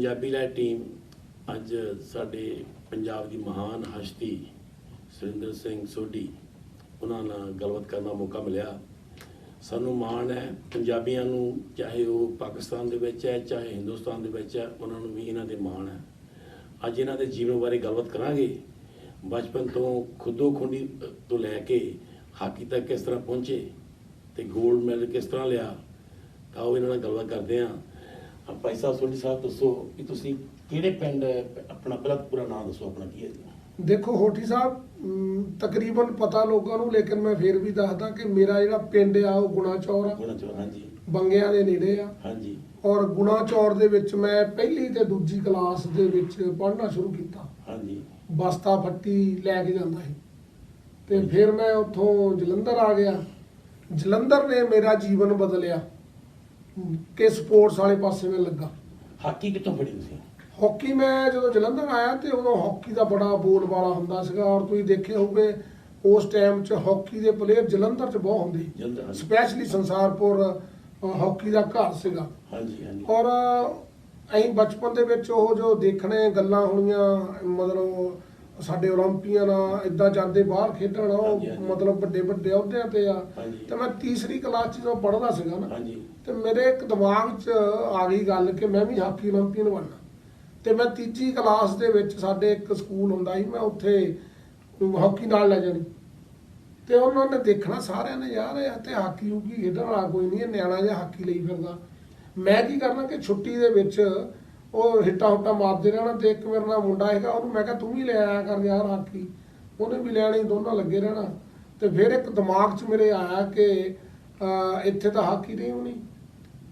पंजाबी लै टीम अज साडे पंजाब की महान हस्ती सुरिंदर सिंह सोढी उन्होंने नाल गलबात करने का मौका मिलिया। सानू माण है पंजाबियों नूं, चाहे वो पाकिस्तान दे विच है चाहे हिंदुस्तान दे विच है, उन्होंने भी इन्हां दे माण है। अज इन्हां दे जीवन बारे गलबात करांगे। बचपन तो खुदो खुंडी तो लैके हाकी तक किस तरह पहुंचे तो गोल्ड मैडल किस तरह लिया, आओ इन्हां नाल गलबात करते हैं। भाई साहब सोढी साहब दसो कि तुसीं किहड़े पिंड, अपना पहला पूरा नाम दसो अपना की है जी? देखो होठी साहब, तकरीबन पता लोगों को, लेकिन मैं फिर भी दसदा कि मेरा जिहड़ा पिंड आ वो गुणा चौर आ, गुणा चौर, हाँ जी, बंगियां दे नेड़े आ। हाँ जी, और गुणा चौर दे विच मैं पहली ते दूजी क्लास दे विच पढ़ना शुरू किया। हाँ जी, बस्ता फट्टी लैके जांदा ਸੀ ਤੇ फिर मैं ਉੱਥੋਂ ਜਲੰਧਰ आ गया। ਜਲੰਧਰ ने मेरा जीवन बदलिया कि स्पोर्ट्स वाले पासे में लगा। हाकी कितों फड़ी तुसीं? हॉकी मैं जो जलंधर आया तो उदों हॉकी का बड़ा बोलबाला हुंदा सीगा। और तुसीं देखे होगे उस टाइम च हॉकी के प्लेयर जलंधर च बहुत जलंधर, हाँ होंदे, जी। स्पैशली संसारपुर हॉकी का घर सीगा। हाँ जी, हाँ जी, और ਅਸੀਂ बचपन ਦੇ ਵਿੱਚ ਉਹ ਜੋ ਦੇਖਣੇ ਗੱਲਾਂ ਹੋਣੀਆਂ, ਮਤਲਬ ਸਾਡੇ ਓਲੰਪੀਅਨ ਇਦਾਂ ਜਾਂਦੇ ਬਾਹਰ ਖੇਡਣ, ਉਹ ਹਾਂਜੀ, ਹਾਂਜੀ। ਮਤਲਬ ਵੱਡੇ ਵੱਡੇ ਅਹੁਦਿਆਂ ਤੇ ਆ। ਹਾਂਜੀ। ਤੇ ਮੈਂ ਤੀਸਰੀ ਕਲਾਸ 'ਚ ਜਦੋਂ ਪੜ੍ਹਦਾ ਸੀਗਾ ਨਾ, हाँ जी, ਤੇ ਮੇਰੇ ਇੱਕ ਦਿਮਾਗ 'ਚ ਆ ਗਈ ਗੱਲ ਕਿ ਮੈਂ ਵੀ ਹਾਕੀ ਓਲੰਪੀਅਨ ਬਣਨਾ। ਤੇ ਮੈਂ ਤੀਜੀ ਕਲਾਸ ਦੇ ਵਿੱਚ ਸਾਡੇ ਇੱਕ ਸਕੂਲ ਹੁੰਦਾ ਸੀ, ਮੈਂ ਉੱਥੇ ਹਾਕੀ ਨਾਲ ਲੈ ਜਾਣੀ। ਤੇ ਉਹਨਾਂ ਨੇ ਦੇਖਣਾ ਸਾਰਿਆਂ ਨੇ, ਯਾਰ ਇਹ ਤੇ ਹਾਕੀ ਹੂਕੀ ਖੇਡਣ ਵਾਲਾ ਕੋਈ ਨਹੀਂ, ਇਹ ਨਿਆਣਾ ਜਿਹਾ ਹਾਕੀ ਲਈ ਫਿਰਦਾ। ਮੈਂ ਕੀ ਕਰਨਾ ਕਿ ਛੁੱਟੀ ਦੇ ਵਿੱਚ ਉਹ ਹਿੱਟਾ ਹੁੱਟਾ ਮਾਰਦੇ ਰਹਿਣਾ। ਤੇ ਇੱਕ ਮੇਰੇ ਨਾਲ ਮੁੰਡਾ ਹੈਗਾ, ਉਹਨੂੰ ਮੈਂ ਕਿਹਾ ਤੂੰ ਵੀ ਲੈ ਆਇਆ ਕਰ ਯਾਰ ਹਾਕੀ, ਉਹਨੇ ਵੀ ਲੈਣੀ, ਦੋਨਾਂ ਲੱਗੇ ਰਹਿਣਾ। ਤੇ ਫਿਰ ਇੱਕ ਦਿਮਾਗ 'ਚ ਮੇਰੇ ਆਇਆ ਕਿ ਇੱਥੇ ਤਾਂ ਹਾਕੀ ਟੀਮ ਨਹੀਂ।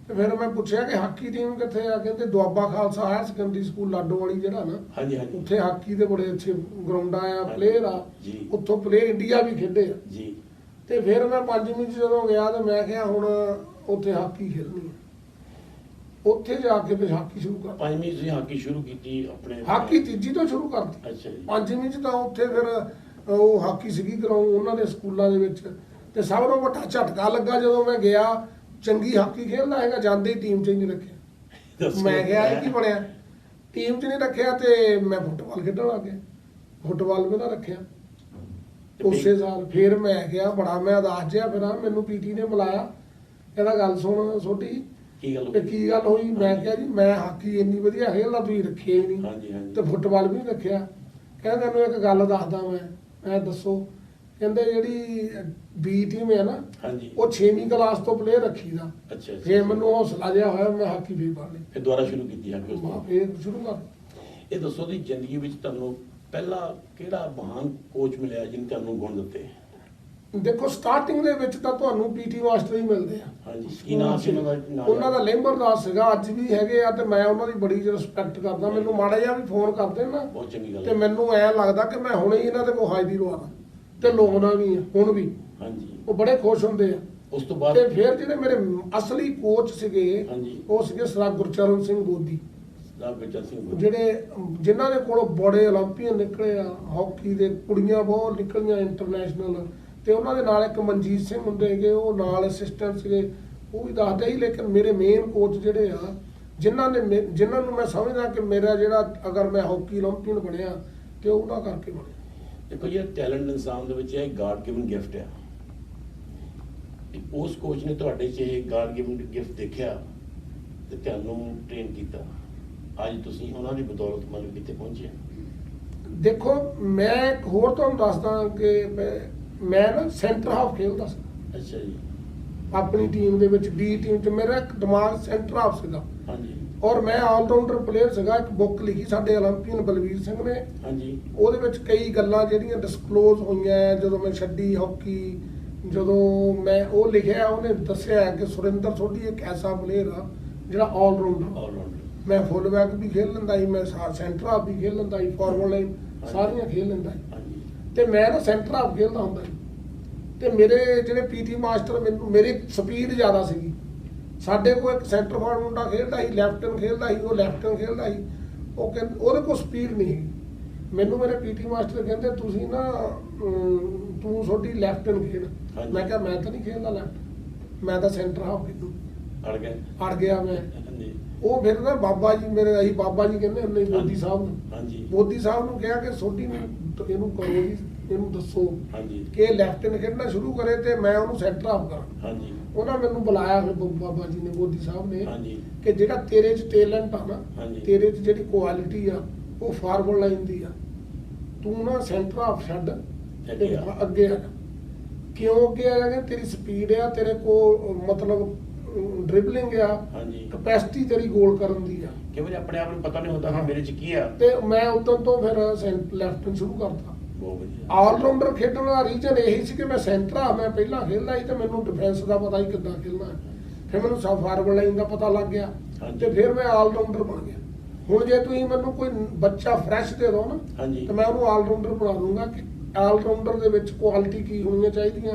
ਤੇ ਫਿਰ ਮੈਂ ਪੁੱਛਿਆ ਕਿ ਹਾਕੀ ਟੀਮ ਕਿੱਥੇ ਆ? ਕਹਿੰਦੇ Doaba Khalsa higher secondary school Ladowali ਜਿਹੜਾ ਨਾ, हाँ जी, हाँ जी, ਉੱਥੇ ਹਾਕੀ ਦੇ ਬੜੇ ਅੱਛੇ ਗਰਾਊਂਡਾਂ ਆ, ਪਲੇਅਰ ਆ, ਜੀ। ਉੱਥੋਂ ਪਲੇਅਰ ਇੰਡੀਆ ਵੀ ਖੇਡੇ ਆ। जी, ਤੇ ਫਿਰ ਮੈਂ ਪੰਜਵੀਂ 'ਚ ਜਦੋਂ ਗਿਆ ਤੇ ਮੈਂ ਕਿਹਾ ਹੁਣ ਉੱਥੇ ਹਾਕੀ ਖੇਡਣੀ ਆ। ਉੱਥੇ ਜਾ ਕੇ ਫਿਰ ਹਾਕੀ ਸ਼ੁਰੂ ਕਰ, पांचवी से हाकी शुरू की अपने? ਹਾਕੀ ਤੀਜੀ ਤੋਂ ਸ਼ੁਰੂ ਕਰਤੀ। अच्छा जी, ਪੰਜਵੀਂ 'ਚ ਤਾਂ ਉੱਥੇ ਫਿਰ ਉਹ ਹਾਕੀ ਸੀਗੀ ਗਰਾਊਂਡ ਉਹਨਾਂ ਦੇ ਸਕੂਲਾਂ ਦੇ ਵਿੱਚ। ਤੇ ਸਭ ਤੋਂ ਵੱਡਾ ਝਟਕਾ ਲੱਗਾ ਜਦੋਂ ਮੈਂ ਗਿਆ, ਚੰਗੀ ਹਾਕੀ ਖੇਡਦਾ ਹੈਗਾ, ਜਾਂਦੇ ਹੀ ਟੀਮ 'ਚ ਹੀ ਨਹੀਂ ਰੱਖਿਆ। दसो ਮੈਂ ਕਿਹਾ ਇਹ ਕੀ ਬਣਿਆ, ਟੀਮ 'ਚ ਨਹੀਂ ਰੱਖਿਆ। ਤੇ ਮੈਂ ਫੁੱਟਬਾਲ ਖੇਡਣ ਲੱਗ ਗਿਆ, ਫੁੱਟਬਾਲ ਮੇਰਾ ਰੱਖਿਆ ਉਸੇ ਸਾਲ। ਫਿਰ ਮੈਂ ਗਿਆ, ਬੜਾ ਮੈਂ ਉਦਾਸ ਜਿਹਾ ਫਿਰਾਂ। ਮੈਨੂੰ ਪੀਟੀ ਨੇ ਬੁਲਾਇਆ, ਕਹਿੰਦਾ ਗੱਲ ਸੁਣ ਸੋਢੀ, की गल ਤੇ ਕੀ ਗੱਲ ਹੋਈ? ਮੈਂ ਕਿਹਾ ਜੀ ਮੈਂ ਹਾਕੀ ਇੰਨੀ ਵਧੀਆ ਖੇਡਦਾ, ਤੁਸੀਂ ਰੱਖਿਆ ਹੀ ਨਹੀਂ, हाँ जी, हाँ जी, ਤੇ ਫੁੱਟਬਾਲ ਵੀ ਨਹੀਂ ਰੱਖਿਆ। ਕਹਿੰਦਾ ਤੈਨੂੰ ਇੱਕ ਗੱਲ ਦੱਸਦਾ ਮੈਂ ਦੱਸੋ। ਕਹਿੰਦੇ ਜਿਹੜੀ ਬੀ ਟੀਮ ਹੈ ਨਾ, हाँ जी, ਉਹ 6ਵੀਂ ਕਲਾਸ ਤੋਂ ਪਲੇਅਰ ਰੱਖੀਦਾ। अच्छा अच्छा। ਫਿਰ ਮੈਨੂੰ ਹੌਸਲਾ ਜਿਹਾ ਹੋਇਆ, ਮੈਂ ਹਾਕੀ ਵੀ ਪਾ ਲਈ। फिर दोबारा शुरू की हाकी उस ਮੈਂ तरह। ਫਿਰ ਸ਼ੁਰੂ ਕਰ। ਇਹ ਦੱਸੋ ਦੀ ਜ਼ਿੰਦਗੀ ਵਿੱਚ ਤੁਹਾਨੂੰ ਪਹਿਲਾ ਕਿਹੜਾ ਮਹਾਨ ਕੋਚ ਮਿਲਿਆ ਜਿਹਨੇ ਤੁਹਾਨੂੰ ਗੁਣ ਦਿੱਤੇ? ਦੇਖੋ ਸਟਾਰਟਿੰਗ ਦੇ ਵਿੱਚ ਤਾਂ ਤੁਹਾਨੂੰ ਪੀਟੀ ਮਾਸਟਰ ਹੀ ਮਿਲਦੇ ਆ। ਹਾਂਜੀ, ਕੀ ਨਾਮ ਸੀ ਉਹਨਾਂ ਦਾ? ਨਾਮ ਉਹਨਾਂ ਦਾ ਲੇਂਬਰਦਾਸ ਸੀਗਾ, ਅੱਜ ਵੀ ਹੈਗੇ ਆ। ਤੇ ਮੈਂ ਉਹਨਾਂ ਦੀ ਬੜੀ ਰਿਸਪੈਕਟ ਕਰਦਾ। ਮੈਨੂੰ ਮਾੜਾ ਜਿਹਾ ਵੀ ਫੋਨ ਕਰਦੇ ਨਾ, ਬਹੁਤ ਚੰਗੀ ਗੱਲ ਤੇ ਹੈ। ਮੈਨੂੰ ਐ ਲੱਗਦਾ ਕਿ ਮੈਂ ਹੁਣੇ ਹੀ ਇਹਨਾਂ ਦੇ ਕੋਲ ਹਾਜ਼ਰੀ ਲਵਾਦਾ। ਤੇ ਲੋਨਾ ਵੀ ਆ ਹੁਣ ਵੀ, ਹਾਂਜੀ, ਉਹ ਬੜੇ ਖੁਸ਼ ਹੁੰਦੇ ਆ। ਉਸ ਤੋਂ ਬਾਅਦ ਤੇ ਫਿਰ ਜਿਹੜੇ ਮੇਰੇ ਅਸਲੀ ਕੋਚ ਸੀਗੇ, ਹਾਂਜੀ, ਉਹ ਸੀਗੇ ਸਰਦਾਰ ਗੁਰਚਰਨ ਸਿੰਘ ਬੋਦੀ, ਸਰਦਾਰ ਗੁਰਚਰਨ ਸਿੰਘ ਬੋਦੀ। ਜਿਹੜੇ ਜਿਨ੍ਹਾਂ ਦੇ ਕੋਲੋਂ ਬੜੇ ਓਲੰਪੀਅਨ ਨਿਕਲੇ ਆ, ਹਾਕੀ ਦੇ ਕੁੜੀਆਂ ਬਹੁਤ ਨਿਕਲੀਆਂ ਇੰਟਰਨੈਸ਼ਨਲ। ਤੇ ਉਹਨਾਂ ਦੇ ਨਾਲ ਇੱਕ ਮਨਜੀਤ ਸਿੰਘ ਹੁੰਦੇ ਹੈਗੇ, ਉਹ ਨਾਲ ਅਸਿਸਟੈਂਟ ਸੀਗੇ, ਉਹ ਵੀ ਦੱਸਦੇ ਸੀ। ਲੇਕਿਨ ਮੇਰੇ ਮੇਨ ਕੋਚ ਜਿਹੜੇ ਆ, ਜਿਨ੍ਹਾਂ ਨੂੰ ਮੈਂ ਸਮਝਦਾ ਕਿ ਮੇਰਾ ਜਿਹੜਾ, ਅਗਰ ਮੈਂ ਹਾਕੀ ਓਲੰਪੀਅਨ ਬਣਿਆ ਤੇ ਉਹਨਾਂ ਕਰਕੇ ਬਣਿਆ। ਦੇਖੋ ਇਹ ਟੈਲੈਂਟ ਇਨਸਾਨ ਦੇ ਵਿੱਚ ਇਹ ਗਾਡ ਗਿਵਨ ਗਿਫਟ ਆ। ਤੇ ਉਸ ਕੋਚ ਨੇ ਤੁਹਾਡੇ 'ਚ ਇਹ ਗਾਡ ਗਿਵਨ ਗਿਫਟ ਦੇਖਿਆ ਤੇ ਤੁਹਾਨੂੰ ਟ੍ਰੇਨ ਕੀਤਾ। ਅੱਜ ਤੁਸੀਂ ਉਹਨਾਂ ਦੀ ਬਦੌਲਤ ਮਤਲਬ ਕਿੱਥੇ ਪਹੁੰਚੇ? ਦੇਖੋ ਮੈਂ ਇੱਕ ਹੋਰ ਤੁਹਾਨੂੰ ਦੱਸਦਾ ਕਿ ਮੈਂ ਨਾ ਸੈਂਟਰ ਹਾਫ ਖੇਡਦਾ ਸੀ ਅੱਛਾ ਜੀ, ਆਪਣੀ ਟੀਮ ਦੇ ਵਿੱਚ। ਬੀ ਟੀਮ 'ਚ ਮੇਰਾ ਇੱਕ ਦਿਮਾਗ ਸੈਂਟਰ ਹਾਫ ਸੀਗਾ। ਹਾਂਜੀ, ਔਰ ਮੈਂ ਆਲਰਾਊਂਡਰ ਪਲੇਅਰ ਸੀਗਾ। ਇੱਕ ਬੁੱਕ ਲਿਖੀ ਸਾਡੇ ਓਲੰਪੀਅਨ ਬਲਵੀਰ ਸਿੰਘ ਨੇ, ਹਾਂਜੀ, ਉਹਦੇ ਵਿੱਚ ਕਈ ਗੱਲਾਂ ਜਿਹੜੀਆਂ ਡਿਸਕਲੋਜ਼ ਹੋਈਆਂ ਜਦੋਂ ਮੈਂ ਛੱਡੀ ਹਾਕੀ। ਜਦੋਂ ਮੈਂ ਉਹ ਲਿਖਿਆ, ਉਹਨੇ ਦੱਸਿਆ ਕਿ ਸੁਰਿੰਦਰ ਸੋਢੀ ਇੱਕ ਐਸਾ ਪਲੇਅਰ ਆ ਜਿਹੜਾ ਆਲਰਾਊਂਡਰ। ਆਲਰਾਊਂਡਰ। ਮੈਂ ਫੁੱਲ ਬੈਕ ਵੀ ਖੇਡ ਲੈਂਦਾ ਸੀ, ਮੈਂ ਸੈਂਟਰ ਹਾਫ ਵੀ ਖੇਡ ਲੈਂਦਾ ਸੀ, ਫਾਰਵਰਡ ਲਾਈਨ ਸਾਰੀਆਂ ਖੇਡ ਲੈਂਦਾ ਸੀ। ਹਾਂਜੀ, ਤੇ ਮੈਂ ਨਾ ਸੈਂਟਰ ਹਾਫ ਖੇਡਦਾ ਹੁੰਦਾ ਸੀ। ਤੇ ਮੇਰੇ ਜਿਹੜੇ ਪੀਟੀ ਮਾਸਟਰ, ਮੇਰੀ ਸਪੀਡ ਜ਼ਿਆਦਾ ਸੀਗੀ। ਸਾਡੇ ਕੋਲ ਇੱਕ ਸੈਂਟਰ ਫਾਰਵਰਡ ਮੁੰਡਾ ਖੇਡਦਾ ਸੀ, ਲੈਫਟਨ ਖੇਡਦਾ ਸੀ, ਉਹ ਲੈਫਟਨ ਖੇਡਦਾ ਸੀ। ਉਹ ਕਹਿੰਦੇ ਉਹਦੇ ਕੋਲ ਸਪੀਡ ਨਹੀਂ ਸੀ। ਮੈਨੂੰ ਮੇਰੇ ਪੀਟੀ ਮਾਸਟਰ ਕਹਿੰਦੇ ਤੁਸੀਂ ਨਾ ਤੂੰ ਛੋਟੀ ਲੈਫਟਨ ਖੇਡ। ਹਾਂਜੀ। ਮੈਂ ਕਿਹਾ ਮੈਂ ਤਾਂ ਨਹੀਂ ਖੇਡਦਾ ਲੈਫਟ, ਮੈਂ ਤਾਂ ਸੈਂਟਰ ਹਾਫ ਖੇਡੂ। ਅੜ ਗਏ। ਅੜ ਗਿਆ ਮੈਂ। ਹਾਂਜੀ, ਉਹ ਫਿਰ ਨਾ ਬਾਬਾ ਜੀ ਮੇਰੇ ਅਸੀਂ ਬਾਬਾ ਜੀ ਕਹਿੰਦੇ ਹੁੰਦੇ ਸੀ ਮੋਦੀ ਸਾਹਿਬ ਨੂੰ। ਹਾਂਜੀ ਮੋਦੀ ਸਾਹਿਬ ਨੂੰ ਕਿਹਾ ਕਿ ਸੋਢੀ ਨੂੰ ਇਹਨੂੰ ਕਰੋ ਜੀ, ਇਹਨੂੰ ਦੱਸੋ ਹਾਂਜੀ ਕਿ ਲੈਫਟਨ ਖੇਡਣਾ ਸ਼ੁਰੂ ਕਰੇ ਤੇ ਮੈਂ ਉਹਨੂੰ ਸੈਂਟਰ ਆਫ ਕਰਾਂ। ਹਾਂਜੀ ਉਹਨਾਂ ਮੈਨੂੰ ਬੁਲਾਇਆ ਫਿਰ ਬਾਬਾ ਜੀ ਨੇ, ਮੋਦੀ ਸਾਹਿਬ ਨੇ, ਹਾਂਜੀ ਕਿ ਜਿਹੜਾ ਤੇਰੇ 'ਚ ਟੈਲੈਂਟ ਆ ਨਾ, ਹਾਂਜੀ। ਤੇਰੇ 'ਚ ਜਿਹੜੀ ਕੁਆਲਿਟੀ ਆ ਉਹ ਫਾਰਵਰਡ ਲਾਈਨ ਦੀ ਆ, ਤੂੰ ਨਾ ਸੈਂਟਰ ਆਫ ਛੱਡ ਤੇ ਅੱਗੇ ਆ। ਅੱਗੇ ਆ ਜਾ। ਕਿਉਂ ਅੱਗੇ ਆ ਜਾਗੇ? ਤੇਰੀ ਸਪੀਡ ਆ, ਤੇਰੇ ਕੋਲ ਮਤਲਬ ਡ੍ਰਿਬਲਿੰਗ ਆ, ਹਾਂਜੀ ਕਪੈਸਿਟੀ ਤੇਰੀ ਗੋਲ ਕਰਨ ਦੀ ਆ। ਕਈ ਵਾਰੀ ਆਪਣੇ ਆਪ ਨੂੰ ਪਤਾ ਨਹੀਂ ਹੁੰਦਾ ਕਿ ਮੇਰੇ ਚ ਕੀ ਆ। ਤੇ ਮੈਂ ਉਦੋਂ ਤੋਂ ਫਿਰ ਲੈਫਟਨ ਸ਼ੁਰੂ ਕਰਤਾ। ਬਹੁਤ ਵਧੀਆ। ਆਲਰਾਊਂਡਰ ਖੇਡਣ ਦਾ ਰੀਜਨ ਇਹੀ ਸੀ ਕਿ ਮੈਂ ਸੈਂਟਰ ਆ, ਮੈਂ ਪਹਿਲਾਂ ਖੇਡਦਾ ਸੀ ਤੇ ਮੈਨੂੰ ਡਿਫੈਂਸ ਦਾ ਪਤਾ ਹੀ ਕਿੱਦਾਂ ਖੇਡਣਾ ਹੈ। ਫਿਰ ਮੈਨੂੰ ਸਭ ਫਾਰਵਰਡ ਲਾਈਨ ਦਾ ਪਤਾ ਲੱਗ ਗਿਆ ਹਾਂਜੀ। ਤੇ ਫਿਰ ਮੈਂ ਆਲਰਾਊਂਡਰ ਬਣ ਗਿਆ। ਹੁਣ ਜੇ ਤੁਸੀਂ ਮੈਨੂੰ ਕੋਈ ਬੱਚਾ ਫਰੈਸ਼ ਦੇ ਦਿਓ ਨਾ ਹਾਂਜੀ ਤੇ ਮੈਂ ਉਹਨੂੰ ਆਲਰਾਊਂਡਰ ਬਣਾ ਦੂੰਗਾ ਕਿ ਆਲਰਾਊਂਡਰ ਦੇ ਵਿੱਚ ਕੁਆਲਿਟੀ ਕੀ ਹੋਣੀਆਂ ਚਾਹੀਦੀਆਂ,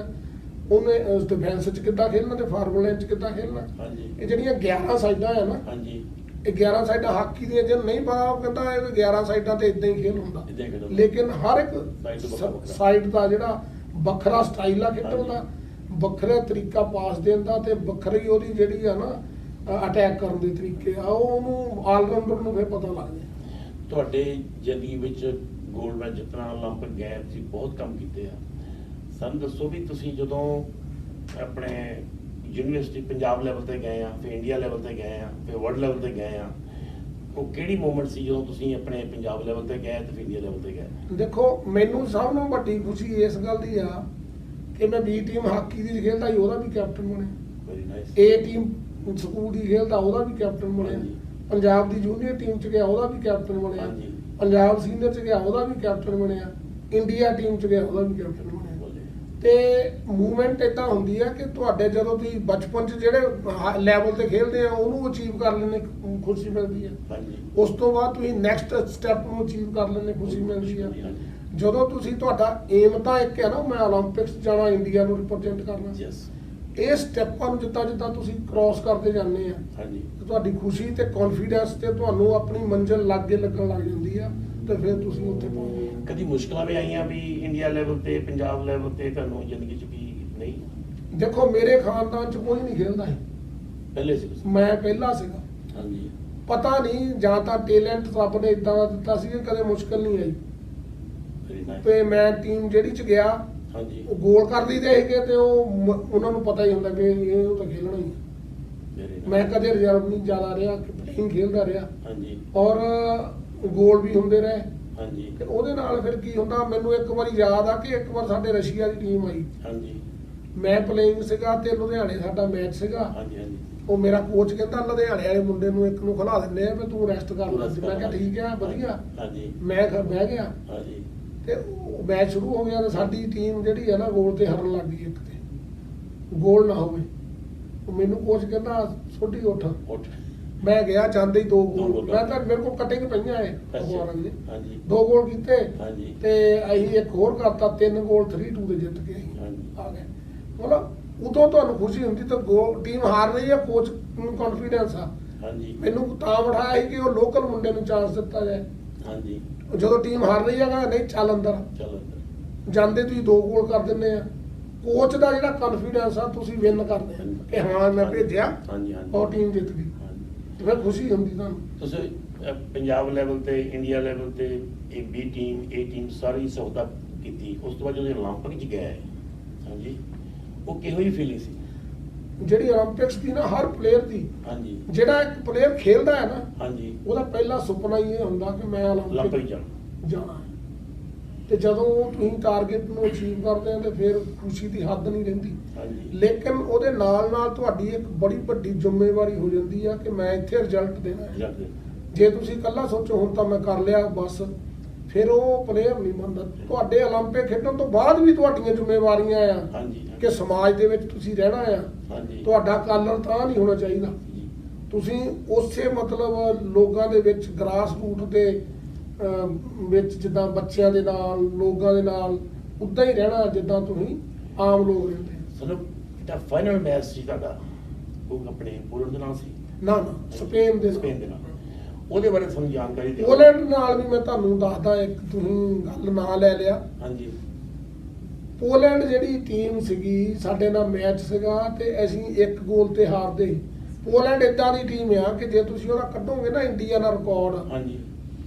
ਉਹਨੇ ਡਿਫੈਂਸ 'ਚ ਕਿੱਦਾਂ ਖੇਡਣਾ ਤੇ ਫਾਰਵਰਡ ਲਾਈਨ 'ਚ ਕਿੱਦਾਂ ਖੇਡਣਾ। ਹਾਂਜੀ ਇਹ ਜਿਹੜੀਆਂ 11 ਸਾਈਡਾਂ ਆ ਨਾ, ਹਾਂਜੀ ਇਹ 11 ਸਾਈਡਾਂ ਹਾਕੀ ਦੀਆਂ, ਜੇ ਨਹੀਂ ਪਤਾ ਉਹ ਕਹਿੰਦਾ ਇਹ 11 ਸਾਈਡਾਂ ਤੇ ਇਦਾਂ ਹੀ ਖੇਲ ਹੁੰਦਾ। ਏਦਾਂ ਹੀ ਖੇਡ ਹੁੰਦਾ। ਲੇਕਿਨ ਹਰ ਇੱਕ Side ਤੋਂ ਵੱਖਰਾ। ਸਾਈਡ ਦਾ ਜਿਹੜਾ ਵੱਖਰਾ ਸਟਾਈਲ ਆ ਖੇਡਣ ਹਾਂਜੀ। ਦਾ, ਵੱਖਰਾ ਤਰੀਕਾ ਪਾਸ ਦੇਣ ਦਾ ਤੇ ਵੱਖਰੀ ਉਹਦੀ ਜਿਹੜੀ ਆ ਨਾ ਅਟੈਕ ਕਰਨ ਦੇ ਤਰੀਕੇ ਆ, ਉਹ ਉਹਨੂੰ ਆਲਰਾਊਂਡਰ ਨੂੰ ਫਿਰ ਪਤਾ ਲੱਗ ਜਾਂਦਾ। ਤੁਹਾਡੇ ਜ਼ਿੰਦਗੀ ਵਿੱਚ ਗੋਲਡ ਮੈਡਲ ਜਿੱਤਣਾ, 올림픽 ਗਏ, ਤੁਸੀਂ ਬਹੁਤ ਕੰਮ ਕੀਤੇ ਆ। ਸਾਨੂੰ ਦੱਸੋ ਵੀ ਤੁਸੀਂ ਜਦੋਂ ਆਪਣੇ ਯੂਨੀਵਰਸਿਟੀ ਪੰਜਾਬ ਲੈਵਲ ਤੇ ਗਏ ਆ, ਫਿਰ ਇੰਡੀਆ ਲੈਵਲ ਤੇ ਗਏ ਆ, ਫਿਰ ਵਰਲਡ ਲੈਵਲ ਤੇ ਗਏ ਆ, ਉਹ ਕਿਹੜੀ ਮੂਮੈਂਟ ਸੀ ਜਦੋਂ ਤੁਸੀਂ ਆਪਣੇ ਪੰਜਾਬ ਲੈਵਲ ਤੇ ਗਏ ਤੇ ਫਿਰ ਇੰਡੀਆ ਲੈਵਲ ਤੇ ਗਏ? ਦੇਖੋ ਮੈਨੂੰ ਸਭ ਨੂੰ ਵੱਡੀ ਖੁਸ਼ੀ ਇਸ ਗੱਲ ਦੀ ਆ ਕਿ ਮੈਂ ਬੀ ਟੀਮ ਹਾਕੀ ਦੀ ਖੇਡਦਾ ਸੀ, ਉਹਦਾ ਵੀ ਕੈਪਟਨ ਬਣਿਆ। Very nice. ਏ ਟੀਮ ਸਕੂਲ ਦੀ ਖੇਡਦਾ, ਉਹਦਾ ਵੀ ਕੈਪਟਨ ਬਣਿਆ। ਹਾਂਜੀ। ਪੰਜਾਬ ਦੀ ਜੂਨੀਅਰ ਟੀਮ 'ਚ ਗਿਆ, ਉਹਦਾ ਵੀ ਕੈਪਟਨ ਬਣਿਆ। ਹਾਂਜੀ। ਪੰਜਾਬ ਸੀਨੀਅਰ 'ਚ ਗਿਆ, ਉਹਦਾ ਵੀ ਕੈਪਟਨ ਬਣਿਆ। ਇੰਡੀਆ ਟੀਮ 'ਚ ਗਿਆ, ਉਹਦਾ ਵੀ ਕੈਪਟਨ ਬਣਿਆ। ਬੋਲੇ। ਤੇ ਮੂਵਮੈਂਟ ਇਦਾਂ ਹੁੰਦੀ ਆ ਕਿ ਤੁਹਾਡੇ ਜਦੋਂ ਤੁਸੀਂ ਬਚਪਨ 'ਚ ਜਿਹੜੇ ਲੈਵਲ ਤੇ ਖੇਡਦੇ ਆ ਉਹਨੂੰ ਅਚੀਵ ਕਰ ਲੈਣੇ ਖੁਸ਼ੀ ਮਿਲਦੀ ਆ। ਹਾਂਜੀ ਉਸ ਤੋਂ ਬਾਅਦ ਤੁਸੀਂ ਨੈਕਸਟ ਸਟੈਪ ਨੂੰ ਅਚੀਵ ਕਰ ਲੈਣੇ ਖੁਸ਼ੀ ਮਿਲਦੀ ਆ। ਹਾਂਜੀ। ਜਦੋਂ ਤੁਸੀਂ ਤੁਹਾਡਾ ਏਮ ਤਾਂ ਇੱਕ ਹੈ ਨਾ, ਮੈਂ 올림픽ਸ ਜਾਣਾ, ਇੰਡੀਆ ਨੂੰ ਰਿਪਰੈਜ਼ੈਂਟ ਕਰਨਾ। ਯੈਸ। ਇਹ ਸਟੈਪਾਂ ਨੂੰ ਜਿੱਦਾਂ ਜਿੱਦਾਂ ਤੁਸੀਂ ਕ੍ਰਾਸ ਕਰਦੇ ਜਾਂਦੇ ਆ ਹਾਂਜੀ ਤੇ ਤੁਹਾਡੀ ਖੁਸ਼ੀ ਤੇ ਕੌਨਫੀਡੈਂਸ ਤੇ ਤੁਹਾਨੂੰ ਆਪਣੀ ਮੰਜ਼ਿਲ ਲਾਗੇ ਲੱਗਣ ਲੱਗ ਜਾਂਦੀ ਆ ਤੇ ਫਿਰ ਤੁਸੀਂ ਉੱਥੇ ਪਹੁੰਚਦੇ ਆ। ਕਦੀ ਮੁਸ਼ਕਲਾਂ ਵੀ ਆਈਆਂ ਵੀ ਇੰਡੀਆ ਲੈਵਲ ਤੇ ਪੰਜਾਬ ਲੈਵਲ ਤੇ ਤੁਹਾਨੂੰ ਜ਼ਿੰਦਗੀ 'ਚ ਵੀ? ਨਹੀਂ, ਦੇਖੋ ਮੇਰੇ ਖਾਨਦਾਨ 'ਚ ਕੋਈ ਨਹੀਂ ਖੇਡਦਾ ਸੀ, ਪਹਿਲੇ ਸੀ ਤੁਸੀਂ? ਮੈਂ ਪਹਿਲਾ ਸੀਗਾ। ਹਾਂਜੀ ਪਤਾ ਨਹੀਂ, ਜਾਂ ਤਾਂ ਟੈਲੈਂਟ ਰੱਬ ਨੇ ਇਦਾਂ ਦਾ ਦਿੱਤਾ ਸੀ ਕਿ ਕਦੇ ਮੁਸ਼ਕਲ ਨਹੀਂ ਆਈ। Very nice. ਤੇ ਮੈਂ ਟੀਮ ਜਿਹੜੀ 'ਚ ਗਿਆ, ਹਾਂਜੀ ਉਹ ਗੋਲ ਕਰਦੀ ਤੇ ਸੀਗੇ ਤੇ ਉਹਨਾਂ ਨੂੰ ਪਤਾ ਹੀ ਹੁੰਦਾ ਕਿ ਇਹ ਤਾਂ ਖੇਲਣਾ ਹੀ ਆ। Very nice. ਮੈਂ ਕਦੇ ਰਿਜ਼ਰਵ ਨਹੀਂ ਜ਼ਿਆਦਾ ਰਿਹਾ, ਪਲੇਇੰਗ ਖੇਲਦਾ ਰਿਹਾ ਹਾਂਜੀ ਔਰ ਗੋਲ ਵੀ ਹੁੰਦੇ ਰਹੇ। ਹਾਂਜੀ ਤੇ ਉਹਦੇ ਨਾਲ ਫਿਰ ਕੀ ਹੁੰਦਾ, ਮੈਨੂੰ ਇੱਕ ਵਾਰੀ ਯਾਦ ਆ ਕਿ ਇੱਕ ਵਾਰ ਸਾਡੇ ਰਸ਼ੀਆ ਦੀ ਟੀਮ ਆਈ, ਹਾਂਜੀ ਮੈਂ ਪਲੇਇੰਗ ਸੀਗਾ ਤੇ ਲੁਧਿਆਣੇ ਸਾਡਾ ਮੈਚ ਸੀਗਾ। ਹਾਂਜੀ ਹਾਂਜੀ ਉਹ ਮੇਰਾ ਕੋਚ ਕਹਿੰਦਾ ਲੁਧਿਆਣੇ ਵਾਲੇ ਮੁੰਡੇ ਨੂੰ ਇੱਕ ਨੂੰ ਖਿਲਾ ਦਿੰਦੇ ਆ ਵੀ ਤੂੰ ਰੈਸਟ ਕਰ ਲੈ। ਮੈਂ ਕਿਹਾ ਠੀਕ ਆ, ਵਧੀਆ। ਹਾਂਜੀ ਮੈਂ ਬਹਿ ਗਿਆ ਹਾਂਜੀ ਤੇ ਮੈਚ ਸ਼ੁਰੂ ਹੋ ਗਿਆ ਤੇ ਸਾਡੀ ਟੀਮ ਜਿਹੜੀ ਹੈ ਨਾ ਗੋਲ ਤੇ ਹਾਰਨ ਲੱਗ ਗਈ। ਇੱਕ ਤੇ ਗੋਲ ਨਾ ਹੋਵੇ, ਉਹ ਮੈਨੂੰ ਕੋਚ ਕਹਿੰਦਾ ਸੋਢੀ ਉੱਠ। ਉੱਠ। ਮੈਂ ਗਿਆ, ਜਾਂਦੇ ਹੀ ਦੋ ਦੋ ਗੋਲ। ਗੋਲ ਮੈਂ ਤਾਂ ਮੇਰੇ ਕੋਲ ਕਟਿੰਗ ਪਈਆਂ ਐ ਭਗਵਾਨ ਦੀ, ਹਾਂਜੀ ਦੋ ਗੋਲ ਕੀਤੇ ਹਾਂਜੀ ਤੇ ਅਸੀਂ ਇੱਕ ਹੋਰ ਕਰਤਾ, 3 ਗੋਲ 3-2 ਦੇ ਜਿੱਤ ਕੇ ਅਸੀਂ ਹਾਂਜੀ ਆ ਗਏ। ਮਤਲਬ ਉਦੋਂ ਤੁਹਾਨੂੰ ਖੁਸ਼ੀ ਹੁੰਦੀ ਤਾਂ ਟੀਮ ਹਾਰ ਰਹੀ ਆ, ਕੋਚ ਨੂੰ ਕੌਨਫੀਡੈਂਸ ਆ। ਹਾਂਜੀ ਮੈਨੂੰ ਤਾਂ ਬਿਠਾਇਆ ਸੀ ਕਿ ਉਹ ਲੋਕਲ ਮੁੰਡੇ ਨੂੰ ਚਾਂਸ ਦਿੱਤਾ ਜਾਏ। ਹਾਂਜੀ ਜਦੋਂ ਟੀਮ ਹਾਰ ਰਹੀ ਆ ਨਹੀਂ ਚੱਲ ਅੰਦਰ, ਚਲੋ ਜਾਂਦੇ ਤੁਸੀਂ 2 ਗੋਲ ਕਰ ਦਿੰਦੇ ਆ। ਕੋਚ ਦਾ ਜਿਹੜਾ ਕੌਨਫੀਡੈਂਸ ਆ ਤੁਸੀਂ ਵਿਨ ਕਰਦੇ ਆ ਕਿ ਹਾਂ ਮੈਂ ਭੇਜਿਆ ਹਾਂਜੀ ਹਾਂਜੀ ਔਰ ਟੀਮ ਜਿੱਤ ਗਈ, ਹਾਂਜੀ। ਤੇ ਫਿਰ ਖੁਸ਼ੀ ਹੁੰਦੀ ਤੁਹਾਨੂੰ। ਤੁਸੀਂ ਪੰਜਾਬ ਲੈਵਲ ਤੇ ਇੰਡੀਆ ਲੈਵਲ ਤੇ ਇਹ ਬੀ ਟੀਮ ਏ ਟੀਮ ਸਾਰੀ ਸੌਦਾ ਕੀਤੀ, ਉਸ ਤੋਂ ਬਾਅਦ ਜਦੋਂ 올림픽 'ਚ ਗਏ, ਹਾਂਜੀ, ਉਹ ਕਿਹੋ ਜਿਹੀ ਫੀਲਿੰਗ ਸੀ? ਜਿਹੜੀ 올림픽ਸ ਦੀ ਨਾ ਹਰ ਪਲੇਅਰ ਦੀ, ਹਾਂਜੀ ਜਿਹੜਾ ਇੱਕ ਪਲੇਅਰ ਖੇਲਦਾ ਹੈ ਨਾ, ਹਾਂਜੀ ਉਹਦਾ ਪਹਿਲਾ ਸੁਪਨਾ ਹੀ ਇਹ ਹੁੰਦਾ ਕਿ ਮੈਂ 올림픽 올림픽 ਜਾਣਾ। ਜਾਣਾ ਹੈ। ਤੇ ਜਦੋਂ ਤੁਸੀਂ ਟਾਰਗੇਟ ਨੂੰ ਅਚੀਵ ਕਰਦੇ ਆ ਤੇ ਫਿਰ ਖੁਸ਼ੀ ਦੀ ਹੱਦ ਨਹੀਂ ਰਹਿੰਦੀ। ਹਾਂਜੀ ਲੇਕਿਨ ਉਹਦੇ ਨਾਲ ਨਾਲ ਤੁਹਾਡੀ ਇੱਕ ਬੜੀ ਵੱਡੀ ਜ਼ਿੰਮੇਵਾਰੀ ਹੋ ਜਾਂਦੀ ਆ ਕਿ ਮੈਂ ਇੱਥੇ ਰਿਜ਼ਲਟ ਦੇਣਾ ਹੈ। ਜੱਗ ਜੇ ਤੁਸੀਂ ਇਕੱਲਾ ਸੋਚੋ ਹੁਣ ਤਾਂ ਮੈਂ ਕਰ ਲਿਆ ਬਸ, ਫਿਰ ਉਹ ਪਲੇਅਰ ਨਹੀਂ ਬਣਦਾ। ਤੁਹਾਡੇ 올림픽 ਖੇਡਣ ਤੋਂ ਬਾਅਦ ਵੀ ਤੁਹਾਡੀਆਂ ਜ਼ਿੰਮੇਵਾਰੀਆਂ ਆ ਹਾਂਜੀ ਕਿ ਸਮਾਜ ਦੇ ਵਿੱਚ ਤੁਸੀਂ ਰਹਿਣਾ ਆ। ਹਾਂਜੀ ਤੁਹਾਡਾ ਕਾਲਰ ਤਾਂ ਨਹੀਂ ਹੋਣਾ ਚਾਹੀਦਾ। ਜੀ ਤੁਸੀਂ ਉਸੇ ਮਤਲਬ ਲੋਕਾਂ ਦੇ ਵਿੱਚ ਗ੍ਰਾਸ ਰੂਟ ਦੇ ਵਿੱਚ ਜਿੱਦਾਂ ਬੱਚਿਆਂ ਦੇ ਨਾਲ, ਲੋਕਾਂ ਦੇ ਨਾਲ ਉਦਾਂ ਹੀ ਰਹਿਣਾ ਜਿੱਦਾਂ ਤੁਸੀਂ ਆਮ ਲੋਕ ਰਹਿੰਦੇ। ਸਾਨੂੰ ਜਿਹੜਾ ਫਾਈਨਲ ਮੈਚ ਸੀ ਤੁਹਾਡਾ, ਉਹ ਆਪਣੇ ਪੋਲੈਂਡ ਦੇ ਨਾਲ ਸੀ? ਨਾ ਨਾ, ਸਪੇਨ ਦੇ ਸਪੇਨ ਦੇ ਨਾਲ। ਉਹਦੇ ਬਾਰੇ ਸਾਨੂੰ ਜਾਣਕਾਰੀ ਦਿਓ। ਪੋਲੈਂਡ ਨਾਲ ਵੀ ਮੈਂ ਤੁਹਾਨੂੰ ਦੱਸਦਾ, ਇੱਕ ਤੁਸੀਂ ਗੱਲ ਨਾਂ ਲੈ ਲਿਆ। ਹਾਂਜੀ ਪੋਲੈਂਡ ਜਿਹੜੀ ਟੀਮ ਸੀਗੀ, ਸਾਡੇ ਨਾਲ ਮੈਚ ਸੀਗਾ ਤੇ ਅਸੀਂ 1 ਗੋਲ ਤੇ ਹਾਰਦੇ। ਪੋਲੈਂਡ ਇਦਾਂ ਦੀ ਟੀਮ ਆ ਕਿ ਜੇ ਤੁਸੀਂ ਉਹਦਾ ਕੱਢੋਗੇ ਨਾ ਇੰਡੀਆ ਦਾ ਰਿਕਾਰਡ, ਹਾਂਜੀ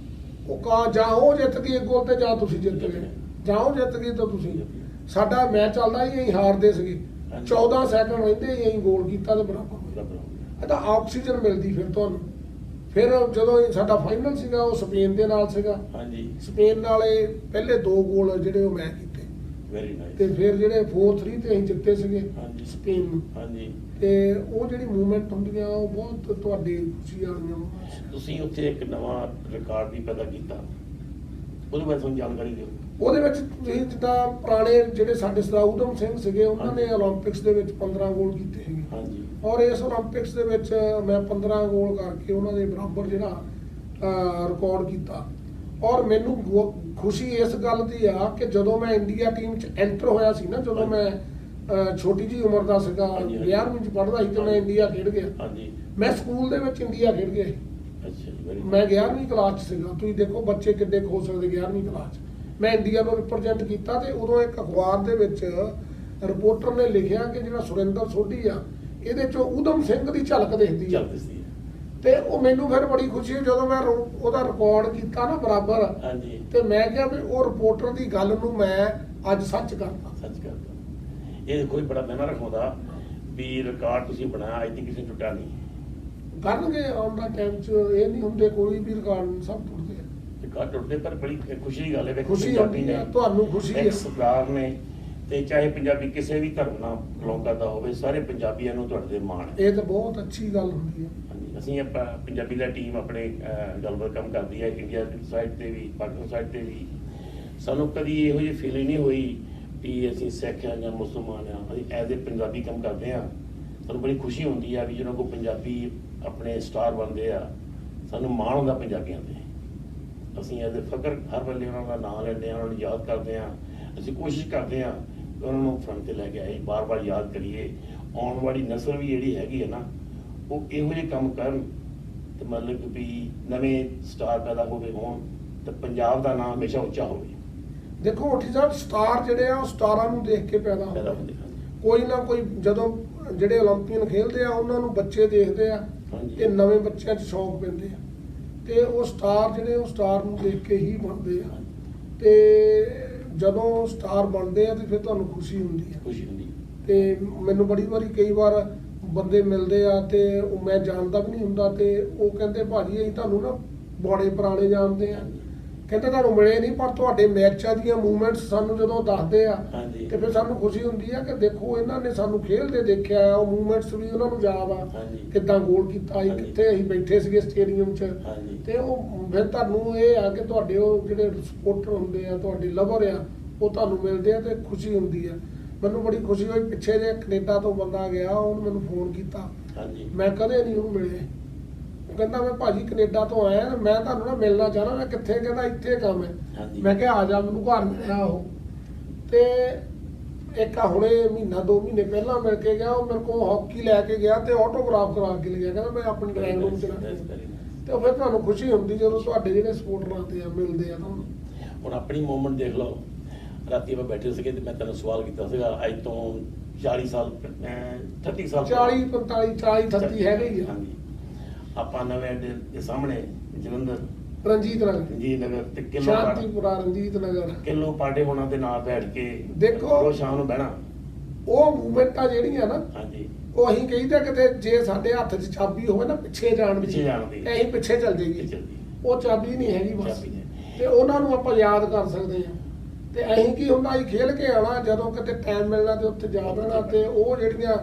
ਉਹ ਜਾਂ ਉਹ ਜਿੱਤ ਗਈ ਇੱਕ ਗੋਲ ਤੇ ਜਾਂ ਤੁਸੀਂ ਜਿੱਤ ਗਏ, ਜਾਂ ਉਹ ਜਿੱਤ ਗਈ ਤਾਂ ਤੁਸੀਂ। ਸਾਡਾ ਮੈਚ ਚੱਲਦਾ ਸੀ, ਅਸੀਂ ਹਾਰਦੇ ਸੀਗੇ, 14 ਸੈਕਿੰਡ ਰਹਿੰਦੇ ਹੀ ਅਸੀਂ ਗੋਲ ਕੀਤਾ ਤੇ ਬਰਾਬਰ ਹੋਇਆ। ਇਹ ਤਾਂ ਆਕਸੀਜਨ ਮਿਲਦੀ ਫਿਰ ਤੁਹਾਨੂੰ। ਫਿਰ ਜਦੋਂ ਸਾਡਾ ਫਾਈਨਲ ਸੀਗਾ ਉਹ ਸਪੇਨ ਦੇ ਨਾਲ ਸੀਗਾ, ਹਾਂਜੀ ਸਪੇਨ ਨਾਲੇ ਪਹਿਲੇ 2 ਗੋਲ ਜਿਹੜੇ ਉਹ ਮੈਂ ਕੀਤੇ, ਵੈਰੀ ਨਾਈਸ। ਤੇ ਫਿਰ ਜਿਹੜੇ 4-3 ਤੇ ਅਸੀਂ ਜਿੱਤੇ ਸੀਗੇ ਹਾਂਜੀ ਸਪੇਨ ਨੂੰ। ਹਾਂਜੀ ਤੇ ਉਹ ਜਿਹੜੀ ਮੂਵਮੈਂਟ ਹੁੰਦੀਆਂ ਉਹ ਬਹੁਤ ਤੁਹਾਡੀ ਖੁਸ਼ੀ ਵਾਲੀਆਂ moments। ਤੁਸੀਂ ਉੱਥੇ ਇੱਕ ਨਵਾਂ ਰਿਕਾਰਡ ਵੀ ਪੈਦਾ ਕੀਤਾ, ਉਹਦੇ ਬਾਰੇ ਤੁਹਾਨੂੰ ਜਾਣਕਾਰੀ ਦਿਓ। ਉਹਦੇ ਵਿੱਚ ਤੁਸੀਂ ਜਿੱਦਾਂ ਪੁਰਾਣੇ ਜਿਹੜੇ ਸਾਡੇ ਸਰਦਾਰ ਊਧਮ ਸਿੰਘ ਸੀਗੇ, ਉਹਨਾਂ ਨੇ 올림픽ਸ ਦੇ ਵਿੱਚ 15 ਗੋਲ ਕੀਤੇ ਸੀਗੇ, ਹਾਂਜੀ ਔਰ ਇਸ 올림픽ਸ ਦੇ ਵਿੱਚ ਮੈਂ 15 ਗੋਲ ਕਰਕੇ ਉਹਨਾਂ ਦੇ ਬਰਾਬਰ ਜਿਹੜਾ ਰਿਕਾਰਡ ਕੀਤਾ। ਔਰ ਮੈਨੂੰ ਖੁਸ਼ੀ ਇਸ ਗੱਲ ਦੀ ਆ ਕਿ ਜਦੋਂ ਮੈਂ ਇੰਡੀਆ ਟੀਮ 'ਚ ਐਂਟਰ ਹੋਇਆ ਸੀ ਨਾ, ਜਦੋਂ ਮੈਂ ਛੋਟੀ ਜੀ ਉਮਰ ਦਾ ਸੀਗਾ, 11ਵੀਂ 'ਚ ਪੜ੍ਹਦਾ ਸੀ ਤੇ ਮੈਂ ਇੰਡੀਆ ਖੇਡ ਗਿਆ। ਹਾਂਜੀ ਮੈਂ ਸਕੂਲ ਦੇ ਵਿੱਚ ਇੰਡੀਆ ਖੇਡ ਗਿਆ ਸੀ। ਅੱਛਾ ਜੀ, ਵੈਰੀ ਮੈਂ 11ਵੀਂ ਕਲਾਸ 'ਚ ਸੀਗਾ। ਤੁਸੀਂ ਦੇਖੋ ਬੱਚੇ ਕਿੱਡੇ ਕੁ ਹੋ ਸਕਦੇ 11ਵੀਂ ਕਲਾਸ 'ਚ। ਮੈਂ ਇੰਡੀਆ ਨੂੰ ਰਿਪਰੈਜ਼ੈਂਟ ਕੀਤਾ ਤੇ ਉਦੋਂ ਇੱਕ ਅਖਬਾਰ ਦੇ ਵਿੱਚ ਰਿਪੋਰਟਰ ਨੇ ਲਿਖਿਆ ਕਿ ਜਿਹੜਾ ਸੁਰਿੰਦਰ ਸੋਢੀ ਆ, ਇਹਦੇ 'ਚੋਂ ਊਧਮ ਸਿੰਘ ਦੀ ਝਲਕ ਦਿਖਦੀ ਆ। ਚੱਲਦੀ ਸੀ। ਤੇ ਉਹ ਮੈਨੂੰ ਫਿਰ ਬੜੀ ਖੁਸ਼ੀ ਹੋਈ ਜਦੋਂ ਮੈਂ ਉਹਦਾ ਰਿਕਾਰਡ ਕੀਤਾ ਨਾ ਬਰਾਬਰ। ਹਾਂਜੀ ਤੇ ਮੈਂ ਕਿਹਾ ਵੀ ਉਹ ਰਿਪੋਰਟਰ ਦੀ ਗੱਲ ਨੂੰ ਮੈਂ ਅੱਜ ਸੱਚ ਕਰਦਾ। ਸੱਚ ਕਰਦਾ। ਇਹ ਕੋਈ ਬੜਾ ਮਹਿਮਾ ਰਖਾਉਂਦਾ ਵੀ ਰਿਕਾਰਡ ਤੁਸੀਂ ਬਣਾਇਆ, ਅੱਜ ਤੱਕ ਕਿਸੇ ਨੇ ਟੁੱਟਾ ਨਹੀਂ। ਕਰਨਗੇ ਆਉਣ ਦਾ ਟਾਈਮ 'ਚ, ਇਹ ਨਹੀਂ ਹੁੰਦੇ ਕੋਈ ਵੀ ਰਿਕਾਰਡ, ਸਭ ਟੁੱਟਦੇ ਆ। ਰਿਕਾਰਡ ਟੁੱਟਦੇ, ਪਰ ਬੜੀ ਖੁਸ਼ੀ ਦੀ ਗੱਲ ਹੈ। ਵੇਖੋ, ਖੁਸ਼ੀ ਪੰਜਾਬੀ ਹੁੰਦੀ ਨੇ, ਆ, ਤੁਹਾਨੂੰ ਖੁਸ਼ੀ ਇੱਕ ਆ। ਸਰਦਾਰ ਨੇ, ਤੇ ਚਾਹੇ ਪੰਜਾਬੀ ਕਿਸੇ ਵੀ ਧਰਮ ਨਾਲ ਬਿਲੋਂਗ ਕਰਦਾ ਹੋਵੇ, ਸਾਰੇ ਪੰਜਾਬੀਆਂ ਨੂੰ ਤੁਹਾਡੇ ਤੇ ਮਾਣ ਹੈ। ਇਹ ਤਾਂ ਬਹੁਤ ਅੱਛੀ ਗੱਲ ਹੁੰਦੀ ਹੈ। ਹਾਂਜੀ, ਅਸੀਂ ਆਪਾਂ ਪੰਜਾਬੀ ਦਾ ਟੀਮ ਆਪਣੇ ਗੱਲਬਾਤ ਕੰਮ ਕਰਦੀ ਹੈ, ਇੰਡੀਆ ਦੀ ਸਾਈਡ ਤੇ ਵੀ, ਪਾਕਿਸਤਾਨ ਸਾਈਡ ਤੇ ਵੀ। ਸਾਨੂੰ ਕਦੀ ਇਹੋ ਜਿਹੀ ਫੀਲਿੰਗ ਨਹੀਂ ਹੋਈ ਵੀ ਅਸੀਂ ਸਿੱਖ ਹਾਂ ਜਾਂ ਮੁਸਲਮਾਨ ਹਾਂ। ਅਸੀਂ ਐਜ਼ ਏ ਪੰਜਾਬੀ ਕੰਮ ਕਰਦੇ ਹਾਂ। ਸਾਨੂੰ ਬੜੀ ਖੁਸ਼ੀ ਹੁੰਦੀ ਆ ਵੀ ਜਦੋਂ ਕੋਈ ਪੰਜਾਬੀ ਆਪਣੇ ਸਟਾਰ ਬਣਦੇ ਆ, ਸਾਨੂੰ ਮਾਣ ਹੁੰਦਾ ਪੰਜਾਬੀਆਂ ਤੇ। ਅਸੀਂ ਐਜ਼ ਏ ਫਖਰ ਹਰ ਵੇਲੇ ਉਹਨਾਂ ਦਾ ਨਾਮ ਲੈਂਦੇ ਹਾਂ, ਉਹਨਾਂ ਨੂੰ ਯਾਦ ਕਰਦੇ ਹਾਂ। ਅਸੀਂ ਕੋਸ਼ਿਸ਼ ਕਰਦੇ ਹਾਂ ਕਿ ਉਹਨਾਂ ਨੂੰ ਫਰੰਟ ਤੇ ਲੈ ਕੇ ਆਏ, ਬਾਰ-ਬਾਰ ਯਾਦ ਕਰੀਏ। ਆਉਣ ਵਾਲੀ ਨਸਲ ਵੀ ਜਿਹੜੀ ਹੈਗੀ ਹੈ ਨਾ, ਉਹ ਇਹੋ ਜਿਹੇ ਕੰਮ ਕਰਨ ਤੇ ਮਤਲਬ ਕਿ ਵੀ ਨਵੇਂ ਸਟਾਰ ਪੈਦਾ ਹੋਵੇ ਹੋਣ, ਤੇ ਪੰਜਾਬ ਦਾ ਨਾਮ ਹਮੇਸ਼ਾ ਉੱਚਾ ਹੋਵੇ। ਦੇਖੋ ਉੱਠੀ ਸਾਹਿਬ, ਸਟਾਰ ਜਿਹੜੇ ਆ ਉਹ ਸਟਾਰਾਂ ਨੂੰ ਦੇਖ ਕੇ ਪੈਦਾ ਪੈਦਾ ਹੁੰਦੇ। ਹੁੰਦੇ ਹਨ। ਕੋਈ ਨਾ ਕੋਈ ਜਦੋਂ ਜਿਹੜੇ 올림픽ੀਅਨ ਖੇਡਦੇ ਆ ਉਹਨਾਂ ਨੂੰ ਬੱਚੇ ਦੇਖਦੇ ਆ ਹਾਂਜੀ। ਤੇ ਨਵੇਂ ਬੱਚਿਆਂ 'ਚ ਸ਼ੌਕ ਪੈਂਦੇ ਆ, ਤੇ ਉਹ ਸਟਾਰ ਜਿਹੜੇ ਉਹ ਸਟਾਰ ਨੂੰ ਦੇਖ ਕੇ ਹੀ ਬਣਦੇ ਆ। ਤੇ ਜਦੋਂ ਸਟਾਰ ਬਣਦੇ ਆ ਤੇ ਫਿਰ ਤੁਹਾਨੂੰ ਖੁਸ਼ੀ ਹੁੰਦੀ ਆ। ਖੁਸ਼ੀ ਹੁੰਦੀ। ਤੇ ਮੈਨੂੰ ਬੜੀ ਵਾਰੀ ਕਈ ਵਾਰ ਬੰਦੇ ਮਿਲਦੇ ਆ ਤੇ ਉਹ ਮੈਂ ਜਾਣਦਾ ਵੀ ਨਹੀਂ ਹੁੰਦਾ, ਤੇ ਉਹ ਕਹਿੰਦੇ ਭਾਜੀ ਅਸੀਂ ਤੁਹਾਨੂੰ ਨਾ ਬੜੇ ਪੁਰਾਣੇ ਜਾਣਦੇ ਆ। ਕਹਿੰਦੇ ਤੁਹਾਨੂੰ ਮਿਲੇ ਨਹੀਂ, ਪਰ ਤੁਹਾਡੇ ਮੈਚਾਂ ਦੀਆਂ ਮੂਵਮੈਂਟਸ ਸਾਨੂੰ ਜਦੋਂ ਦੱਸਦੇ ਆ ਹਾਂਜੀ। ਤੇ ਫਿਰ ਸਾਨੂੰ ਖੁਸ਼ੀ ਹੁੰਦੀ ਆ ਕਿ ਦੇਖੋ ਇਹਨਾਂ ਨੇ ਸਾਨੂੰ ਖੇਡਦੇ ਦੇਖਿਆ ਆ, ਉਹ ਮੂਵਮੈਂਟਸ ਵੀ ਉਹਨਾਂ ਨੂੰ ਯਾਦ ਆ, ਹਾਂਜੀ। ਕਿੱਦਾਂ ਗੋਲ ਕੀਤਾ ਸੀ, ਹਾਂਜੀ। ਕਿੱਥੇ ਅਸੀਂ ਬੈਠੇ ਸੀਗੇ ਸਟੇਡੀਅਮ 'ਚ। ਹਾਂਜੀ। ਤੇ ਉਹ ਫਿਰ ਤੁਹਾਨੂੰ ਇਹ ਆ ਕਿ ਤੁਹਾਡੇ ਉਹ ਜਿਹੜੇ ਸਪੋਰਟਰ ਹੁੰਦੇ ਆ, ਤੁਹਾਡੇ ਲਵਰ ਆ, ਉਹ ਤੁਹਾਨੂੰ ਮਿਲਦੇ ਆ ਤੇ ਖੁਸ਼ੀ ਹੁੰਦੀ ਆ। ਮੈਨੂੰ ਬੜੀ ਖੁਸ਼ੀ ਹੋਈ, ਪਿੱਛੇ ਜੇ ਕੈਨੇਡਾ ਤੋਂ ਬੰਦਾ ਗਿਆ, ਉਹਨੇ ਮੈਨੂੰ ਫੋਨ ਕੀਤਾ, ਹਾਂਜੀ। ਮੈਂ ਕਦੇ ਨਹੀਂ ਉਹਨੂੰ ਮਿਲੇ। ਉਹ ਕਹਿੰਦਾ ਮੈਂ ਭਾਜੀ ਕੈਨੇਡਾ ਤੋਂ ਆਇਆ, ਮੈਂ ਤੁਹਾਨੂੰ ਨਾ ਮਿਲਣਾ ਚਾਹਣਾ। ਮੈਂ ਕਿੱਥੇ? ਕਹਿੰਦਾ ਇੱਥੇ ਕੰਮ ਹੈ। ਹਾਂਜੀ। ਮੈਂ ਕਿਹਾ ਆ ਜਾ, ਮੈਨੂੰ ਘਰ ਮਿਲਿਆ ਉਹ। ਤੇ ਇੱਕ ਹੁਣੇ ਮਹੀਨਾ 2 ਮਹੀਨੇ ਪਹਿਲਾਂ ਮਿਲ ਕੇ ਗਿਆ, ਉਹ ਮੇਰੇ ਕੋਲ ਹਾਕੀ ਲੈ ਕੇ ਗਿਆ ਤੇ ਆਟੋਗ੍ਰਾਫ ਕਰਾ ਕੇ ਲਿਆ। ਕਹਿੰਦਾ ਮੈਂ ਆਪਣੀ ਡਰਾਈਵਿੰਗ ਰੂਮ 'ਚ ਰੱਖ। ਤੇ ਫਿਰ ਤੁਹਾਨੂੰ ਖੁਸ਼ੀ ਹੁੰਦੀ ਜਦੋਂ ਤੁਹਾਡੇ ਜਿਹੜੇ ਸਪੋਰਟਰ ਆਉਂਦੇ ਆ, ਮਿਲਦੇ ਆ ਤੁਹਾਨੂੰ। ਹੁਣ ਆਪਣੀ ਮੂਵਮੈਂਟ ਦੇਖ ਲਓ। ਰਾਤੀ ਆਪਾਂ ਬੈਠੇ ਸੀਗੇ ਤੇ ਮੈਂ ਤੈਨੂੰ ਸਵਾਲ ਕੀਤਾ ਸੀਗਾ, ਅੱਜ ਤੋਂ 40 ਸਾਲ 30 ਸਾਲ 40 45 40 38 ਹੈਗੇ ਹੀ ਆ। ਹਾਂਜੀ। ਆਪਾਂ ਨਵੇਂ ਅੱਡੇ ਦੇ ਸਾਹਮਣੇ ਜਲੰਧਰ ਰਣਜੀਤ ਨਗਰ, ਜੀ ਨਗਰ ਤੇ ਸ਼ਾਂਤੀਪੁਰਾ, ਰਣਜੀਤ ਨਗਰ, ਕਿਲੋ ਪਾਟੇ ਹੋਣਾ ਦੇ ਨਾਲ ਬੈਠ ਕੇ ਦੇਖੋ ਰੋਜ਼ ਸ਼ਾਮ ਨੂੰ ਬਹਿਣਾ। ਉਹ ਮੂਵਮੈਂਟਾਂ ਜਿਹੜੀਆਂ ਨਾ, ਹਾਂਜੀ। ਉਹ ਅਸੀਂ ਕਹੀਦਾ ਕਿਤੇ ਜੇ ਸਾਡੇ ਹੱਥ 'ਚ ਚਾਬੀ ਹੋਵੇ ਨਾ ਪਿੱਛੇ ਜਾਣ ਦੀ, ਪਿੱਛੇ ਜਾਣ ਦੀ। ਤੇ ਅਸੀਂ ਪਿੱਛੇ ਚੱਲ ਜਾਈਏ। ਚੱਲਦੀ। ਉਹ ਚਾਬੀ ਨਹੀਂ ਹੈਗੀ ਬਸ। ਚਾਬੀ ਨਹੀਂ। ਤੇ ਉਹਨਾਂ ਨੂੰ ਆਪਾਂ ਯਾਦ ਕਰ ਸਕਦੇ ਹਾਂ। ਤੇ ਅਸੀਂ ਕੀ ਹੁੰਦਾ, ਅਸੀਂ ਖੇਲ ਕੇ ਆਉਣਾ, ਜਦੋਂ ਕਿਤੇ ਟਾਈਮ ਮਿਲਣਾ ਤੇ ਉੱਥੇ ਜਾ ਬਹਿਣਾ। ਤੇ ਉਹ ਜਿਹੜੀਆਂ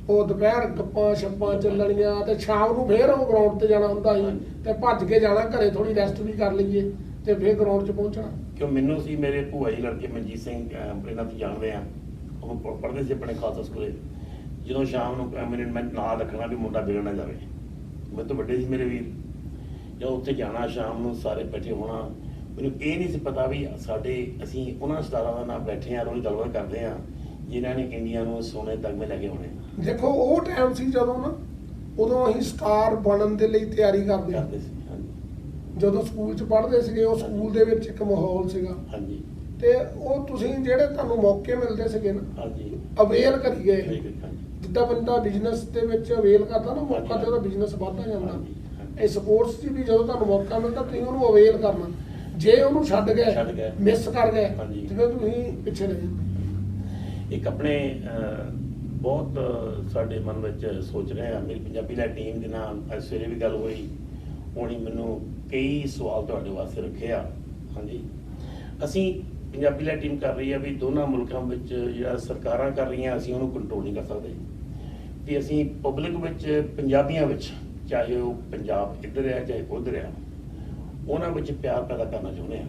ਉਹ ਦੁਪਹਿਰ ਗੱਪਾਂ ਛੱਪਾਂ ਚੱਲਣੀਆਂ, ਤੇ ਸ਼ਾਮ ਨੂੰ ਫੇਰ ਉਹ ਗਰਾਊਂਡ ਤੇ ਜਾਣਾ ਹੁੰਦਾ ਸੀ। ਤੇ ਭੱਜ ਕੇ ਜਾਣਾ, ਘਰੇ ਥੋੜੀ ਰੈਸਟ ਵੀ ਕਰ ਲਈਏ ਤੇ ਫੇਰ ਗਰਾਊਂਡ 'ਚ ਪਹੁੰਚਣਾ। ਕਿਉਂ ਮੈਨੂੰ ਸੀ ਮੇਰੇ ਭੂਆ ਜੀ ਲੜਕੇ ਮਨਜੀਤ ਸਿੰਘ, ਇਹਨਾਂ ਤੋਂ ਜਾਣਦੇ ਆ, ਉਹ ਪੜ੍ਹਦੇ ਸੀ ਆਪਣੇ ਖਾਲਸਾ ਸਕੂਲੇ। ਜਦੋਂ ਸ਼ਾਮ ਨੂੰ ਮੈਂ ਨਾਲ ਰੱਖਣਾ ਵੀ ਮੁੰਡਾ ਵਿਗੜ ਨਾ ਜਾਵੇ। ਮੇਰੇ ਤੋਂ ਵੱਡੇ ਸੀ ਮੇਰੇ ਵੀਰ। ਜਦੋਂ ਉੱਥੇ ਜਾਣਾ ਸ਼ਾਮ ਨੂੰ ਸਾਰੇ ਬੈਠੇ ਹੋਣਾ, ਮੈਨੂੰ ਇਹ ਨਹੀਂ ਸੀ ਪਤਾ ਵੀ ਅਸੀਂ ਉਹਨਾਂ ਸਟਾਰਾਂ ਦਾ ਨਾਮ ਬੈਠੇ ਆ, ਰੋਜ਼ ਗੱਲਬਾਤ ਕਰਦੇ ਆ ਜਿਨ੍ਹਾਂ ਨੇ ਇੰਡੀਆ ਨੂੰ ਸੋਨੇ ਤਗਮੇ ਲੈ ਕੇ ਆਉਣੇ। ਦੇਖੋ ਉਹ ਟਾਈਮ ਸੀ ਜਦੋਂ ਨਾ, ਉਦੋਂ ਅਸੀਂ ਸਟਾਰ ਬਣਨ ਦੇ ਲਈ ਤਿਆਰੀ ਕਰਦੇ ਹਾਂ। ਸੀ। ਹਾਂਜੀ। ਜਦੋਂ ਸਕੂਲ 'ਚ ਪੜ੍ਹਦੇ ਸੀਗੇ, ਉਹ ਸਕੂਲ ਦੇ ਵਿੱਚ ਇੱਕ ਮਾਹੌਲ ਸੀਗਾ। ਹਾਂਜੀ। ਤੇ ਉਹ ਤੁਸੀਂ ਜਿਹੜੇ ਤੁਹਾਨੂੰ ਮੌਕੇ ਮਿਲਦੇ ਸੀਗੇ ਨਾ, ਹਾਂਜੀ। ਅਵੇਲ ਕਰੀਏ। ਹਾਂਜੀ। ਜਿੱਦਾਂ ਬੰਦਾ ਬਿਜ਼ਨਸ ਦੇ ਵਿੱਚ ਅਵੇਲ ਕਰਦਾ ਨਾ ਮੌਕਾ, ਤੇ ਉਹਦਾ ਬਿਜ਼ਨਸ ਵੱਧਦਾ ਜਾਂਦਾ। ਹਾਂਜੀ, ਹਾਂਜੀ। ਇਹ ਸਪੋਰਟਸ 'ਚ ਵੀ ਜਦੋਂ ਤੁਹਾਨੂੰ ਮੌਕਾ ਮਿਲਦਾ ਤੁਸੀਂ ਉਹਨੂੰ ਅਵੇਲ ਕਰਨਾ। ਜੇ ਉਹਨੂੰ ਛੱਡ ਛੱਡ ਗਏ, ਗਏ, ਮਿਸ ਕਰ ਗਏ, ਹਾਂਜੀ। ਤੇ ਫਿਰ ਤੁਸੀਂ ਪਿੱਛੇ ਰਹਿ ਜਾਂਦੇ। ਇੱਕ ਆਪਣੇ ਬਹੁਤ ਸਾਡੇ ਮਨ ਵਿੱਚ ਸੋਚ ਰਹੇ ਆ, ਮੇਰੀ ਪੰਜਾਬੀ ਲੈ ਟੀਮ ਦੇ ਨਾਲ ਅੱਜ ਸਵੇਰੇ ਵੀ ਗੱਲ ਹੋਈ, ਹੁਣੀ ਮੈਨੂੰ ਕਈ ਸਵਾਲ ਤੁਹਾਡੇ ਵਾਸਤੇ ਰੱਖੇ ਆ। ਹਾਂਜੀ, ਅਸੀਂ ਪੰਜਾਬੀ ਲੈ ਟੀਮ ਕਰ ਰਹੀ ਆ ਵੀ ਦੋਨਾਂ ਮੁਲਕਾਂ ਵਿੱਚ ਜਿਹੜਾ ਸਰਕਾਰਾਂ ਕਰ ਰਹੀਆਂ ਅਸੀਂ ਉਹਨੂੰ ਕੰਟਰੋਲ ਨਹੀਂ ਕਰ ਸਕਦੇ, ਵੀ ਅਸੀਂ ਪਬਲਿਕ ਵਿੱਚ ਪੰਜਾਬੀਆਂ ਵਿੱਚ, ਚਾਹੇ ਉਹ ਪੰਜਾਬ ਇੱਧਰ ਆ ਚਾਹੇ ਉੱਧਰ ਆ, ਉਹਨਾਂ ਵਿੱਚ ਪਿਆਰ ਪੈਦਾ ਕਰਨਾ ਚਾਹੁੰਦੇ ਆ।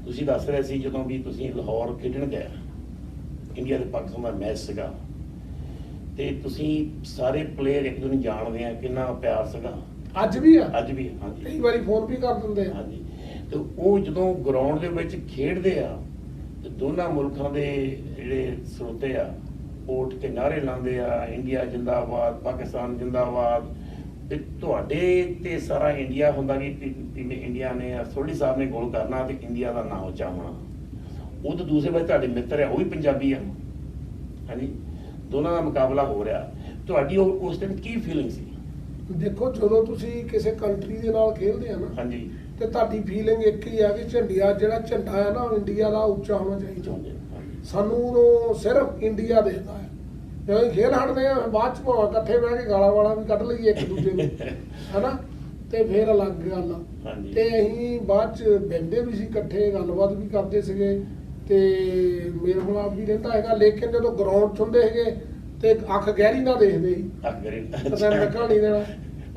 ਤੁਸੀਂ ਦੱਸ ਰਹੇ ਸੀ ਜਦੋਂ ਵੀ ਤੁਸੀਂ ਲਾਹੌਰ ਖੇਡਣ ਗਏ, ਇੰਡੀਆ ਤੇ ਪਾਕਿਸਤਾਨ ਦਾ ਮੈਚ ਸੀਗਾ, ਤੇ ਤੁਸੀਂ ਸਾਰੇ ਪਲੇਅਰ ਇੱਕ ਦੂਜੇ ਨੂੰ ਜਾਣਦੇ ਆ, ਕਿੰਨਾ ਪਿਆਰ ਸੀਗਾ। ਅੱਜ ਵੀ ਆ, ਅੱਜ ਵੀ, ਹਾਂਜੀ ਕਈ ਵਾਰੀ ਫੋਨ ਵੀ ਕਰ ਦਿੰਦੇ ਆ। ਹਾਂਜੀ। ਤੇ ਉਹ ਜਦੋਂ ਗਰਾਊਂਡ ਦੇ ਵਿੱਚ ਖੇਡਦੇ ਆ ਤੇ ਦੋਨਾਂ ਮੁਲਕਾਂ ਦੇ ਜਿਹੜੇ ਸਰੋਤੇ ਆ ਉਹ ਉੱਠ ਕੇ ਨਾਅਰੇ ਲਾਉਂਦੇ ਆ, ਇੰਡੀਆ ਜਿੰਦਾਬਾਦ, ਪਾਕਿਸਤਾਨ ਜਿੰਦਾਬਾਦ। ਤੇ ਤੁਹਾਡੇ ਤੇ ਸਾਰਾ ਇੰਡੀਆ ਹੁੰਦਾ ਵੀ ਇੰਡੀਆ ਨੇ, ਸੋਢੀ ਸਾਹਿਬ ਨੇ ਗੋਲ ਕਰਨਾ ਤੇ ਇੰਡੀਆ ਦਾ ਨਾਮ ਉੱਚਾ ਹੋਣਾ। ਉਹ ਤਾਂ ਦੂਸਰੇ ਪਾਸੇ ਤੁਹਾਡੇ ਮਿੱਤਰ ਆ, ਉਹ ਵੀ ਪੰਜਾਬੀ ਆ। ਹਾਂਜੀ, ਦੋਨਾਂ ਦਾ ਮੁਕਾਬਲਾ ਹੋ ਰਿਹਾ। ਤੁਹਾਡੀ ਉਸ ਟਾਈਮ ਕੀ ਫੀਲਿੰਗ ਸੀ? ਦੇਖੋ, ਜਦੋਂ ਤੁਸੀਂ ਕਿਸੇ ਕੰਟਰੀ ਦੇ ਨਾਲ ਖੇਡਦੇ ਆ ਨਾ, ਹਾਂਜੀ, ਤੇ ਤੁਹਾਡੀ ਫੀਲਿੰਗ ਇੱਕ ਹੀ ਆ ਕਿ ਜਿਹੜਾ ਝੰਡਾ ਹੈ ਨਾ ਉਹ ਇੰਡੀਆ ਦਾ ਉੱਚਾ ਹੋਣਾ ਚਾਹੀਦਾ। ਚਾਹੁੰਦੇ ਆ, ਹਾਂਜੀ। ਸਾਨੂੰ ਉਦੋਂ ਸਿਰਫ ਇੰਡੀਆ ਦੇਖਦਾ ਹੈ। ਜਦੋਂ ਖੇਲ ਹਟਦੇ ਆ ਬਾਅਦ ਚ ਭਾਵੇਂ ਇਕੱਠੇ ਬਹਿ ਕੇ ਗਾਲਾਂ ਵਾਲਾ ਵੀ ਕੱਢ ਲਈਏ ਇੱਕ ਦੂਜੇ ਨੂੰ, ਹਨਾ, ਤੇ ਫਿਰ ਅਲੱਗ ਗੱਲ ਆ। ਹਾਂਜੀ। ਤੇ ਅਸੀਂ ਬਾਅਦ ਚ ਬਹਿੰਦੇ ਵੀ ਸੀ ਇਕੱਠੇ, ਗੱਲਬਾਤ ਵੀ ਕਰਦੇ ਸੀਗੇ, ਤੇ ਮੇਲ ਮਿਲਾਪ ਵੀ ਰਹਿੰਦਾ ਹੈਗਾ। ਲੇਕਿਨ ਜਦੋਂ ਗਰਾਊਂਡ 'ਚ ਹੁੰਦੇ ਹੈਗੇ ਤੇ ਅੱਖ ਗਹਿਰੀ ਨਾ ਦੇਖਦੇ ਸੀ, ਅੱਖ ਗਰੀ ਪਤਾ ਲੱਗਣ ਨਹੀਂ ਦੇਣਾ।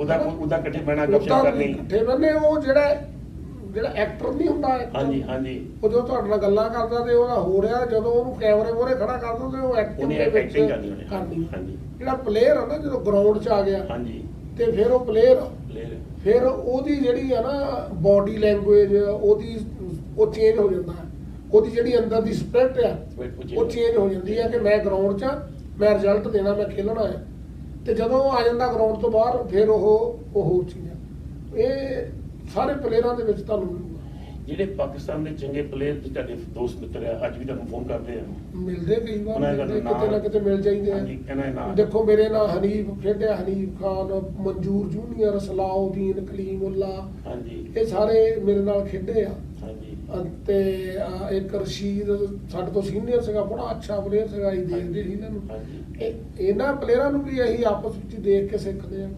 ਉਹਦਾ ਇਕੱਠੇ ਬਹਿਣਾ, ਗੱਪਸ਼ਪ ਉੱਦਾਂ ਕਰਨੀ। ਇਕੱਠੇ ਬੰਨੇ ਉਹ ਜਿਹੜਾ ਐਕਟਰ ਨਹੀਂ ਹੁੰਦਾ actor, ਹਾਂਜੀ, ਹਾਂਜੀ। ਉਹ ਜਦੋਂ ਤੁਹਾਡੇ ਨਾਲ ਗੱਲਾਂ ਕਰਦਾ ਤੇ ਉਹਦਾ ਹੋ ਰਿਹਾ, ਜਦੋਂ ਉਹਨੂੰ ਕੈਮਰੇ ਮੂਹਰੇ ਖੜਾ ਕਰ ਦੋ ਤੇ ਉਹ ਐਕਟਿੰਗ ਉਹਨੇ ਦੇ ਵਿੱਚ acting ਕਰਨੀ ਉਹਨੇ। ਕਰਨੀ। ਹਾਂਜੀ। ਜਿਹੜਾ ਪਲੇਅਰ ਆ ਨਾ, ਜਦੋਂ ਗਰਾਊਂਡ 'ਚ ਆ ਗਿਆ ਹਾਂਜੀ, ਤੇ ਫਿਰ ਉਹ ਪਲੇਅਰ ਪਲੇਅਰ ਫਿਰ ਉਹਦੀ ਜਿਹੜੀ ਆ ਨਾ ਬਾਡੀ ਲੈਂਗੁਏਜ ਉਹਦੀ ਉਹ ਚੇਂਜ ਹੋ ਜਾਂਦਾ ਹੈ। ਉਹਦੀ ਜਿਹੜੀ ਅੰਦਰ ਦੀ ਸਪਿਰਿਟ ਆ ਉਹ ਚੇਂਜ ਹੋ ਜਾਂਦੀ ਹੈ ਕਿ ਮੈਂ ਗਰਾਊਂਡ 'ਚ ਆ, ਮੈਂ ਰਿਜ਼ਲਟ ਦੇਣਾ, ਮੈਂ ਖੇਲਣਾ ਹੈ। ਤੇ ਜਦੋਂ ਉਹ ਆ ਜਾਂਦਾ ਗਰਾਊਂਡ ਤੋਂ ਬਾਹਰ, ਫਿਰ ਉਹ ਚੀਜ਼ ਆ। ਇਹ ਸਾਰੇ ਪਲੇਅਰਾਂ ਦੇ ਵਿੱਚ ਤੁਹਾਨੂੰ ਮਿਲੂਗਾ। ਜਿਹੜੇ ਪਾਕਿਸਤਾਨ ਦੇ ਚੰਗੇ ਪਲੇਅਰ ਤੁਹਾਡੇ ਦੋਸਤ ਮਿੱਤਰ ਆ, ਅੱਜ ਵੀ ਤੁਹਾਨੂੰ ਫੋਨ ਕਰਦੇ ਆ? ਮਿਲਦੇ ਕਈ ਵਾਰ, ਉਹਨਾਂ ਦਾ ਮਿਲਦੇ, ਨਾਮ- ਕਿਤੇ ਨਾ ਕਿਤੇ ਮਿਲ ਜਾਂਦੇ ਆ। ਹਾਂਜੀ, ਇਹਨਾਂ ਦੇ ਨਾਮ। ਦੇਖੋ, ਮੇਰੇ ਨਾਲ ਹਨੀਫ ਖੇਡਿਆ, ਹਨੀਫ ਖਾਨ, ਮਨਜੂਰ ਜੂਨੀਅਰ, ਸਲਾਉਦੀਨ, ਕਲੀਮੁੱਲਾ, ਹਾਂਜੀ, ਇਹ ਸਾਰੇ ਮੇਰੇ ਨਾਲ ਖੇਡੇ ਆ। ਹਾਂਜੀ, ਤੇ ਇੱਕ ਰਸ਼ੀਦ ਸਾਡੇ ਤੋਂ ਸੀਨੀਅਰ ਸੀਗਾ, ਬੜਾ ਅੱਛਾ ਪਲੇਅਰ ਸੀਗਾ, ਅਸੀਂ ਦੇਖਦੇ ਸੀ ਇਹਨਾਂ ਨੂੰ। ਹਾਂਜੀ। ਇਹਨਾਂ ਪਲੇਅਰਾਂ ਨੂੰ ਵੀ ਅਸੀਂ ਆਪਸ ਵਿੱਚ ਦੇਖ ਕੇ ਸਿੱਖਦੇ ਆ।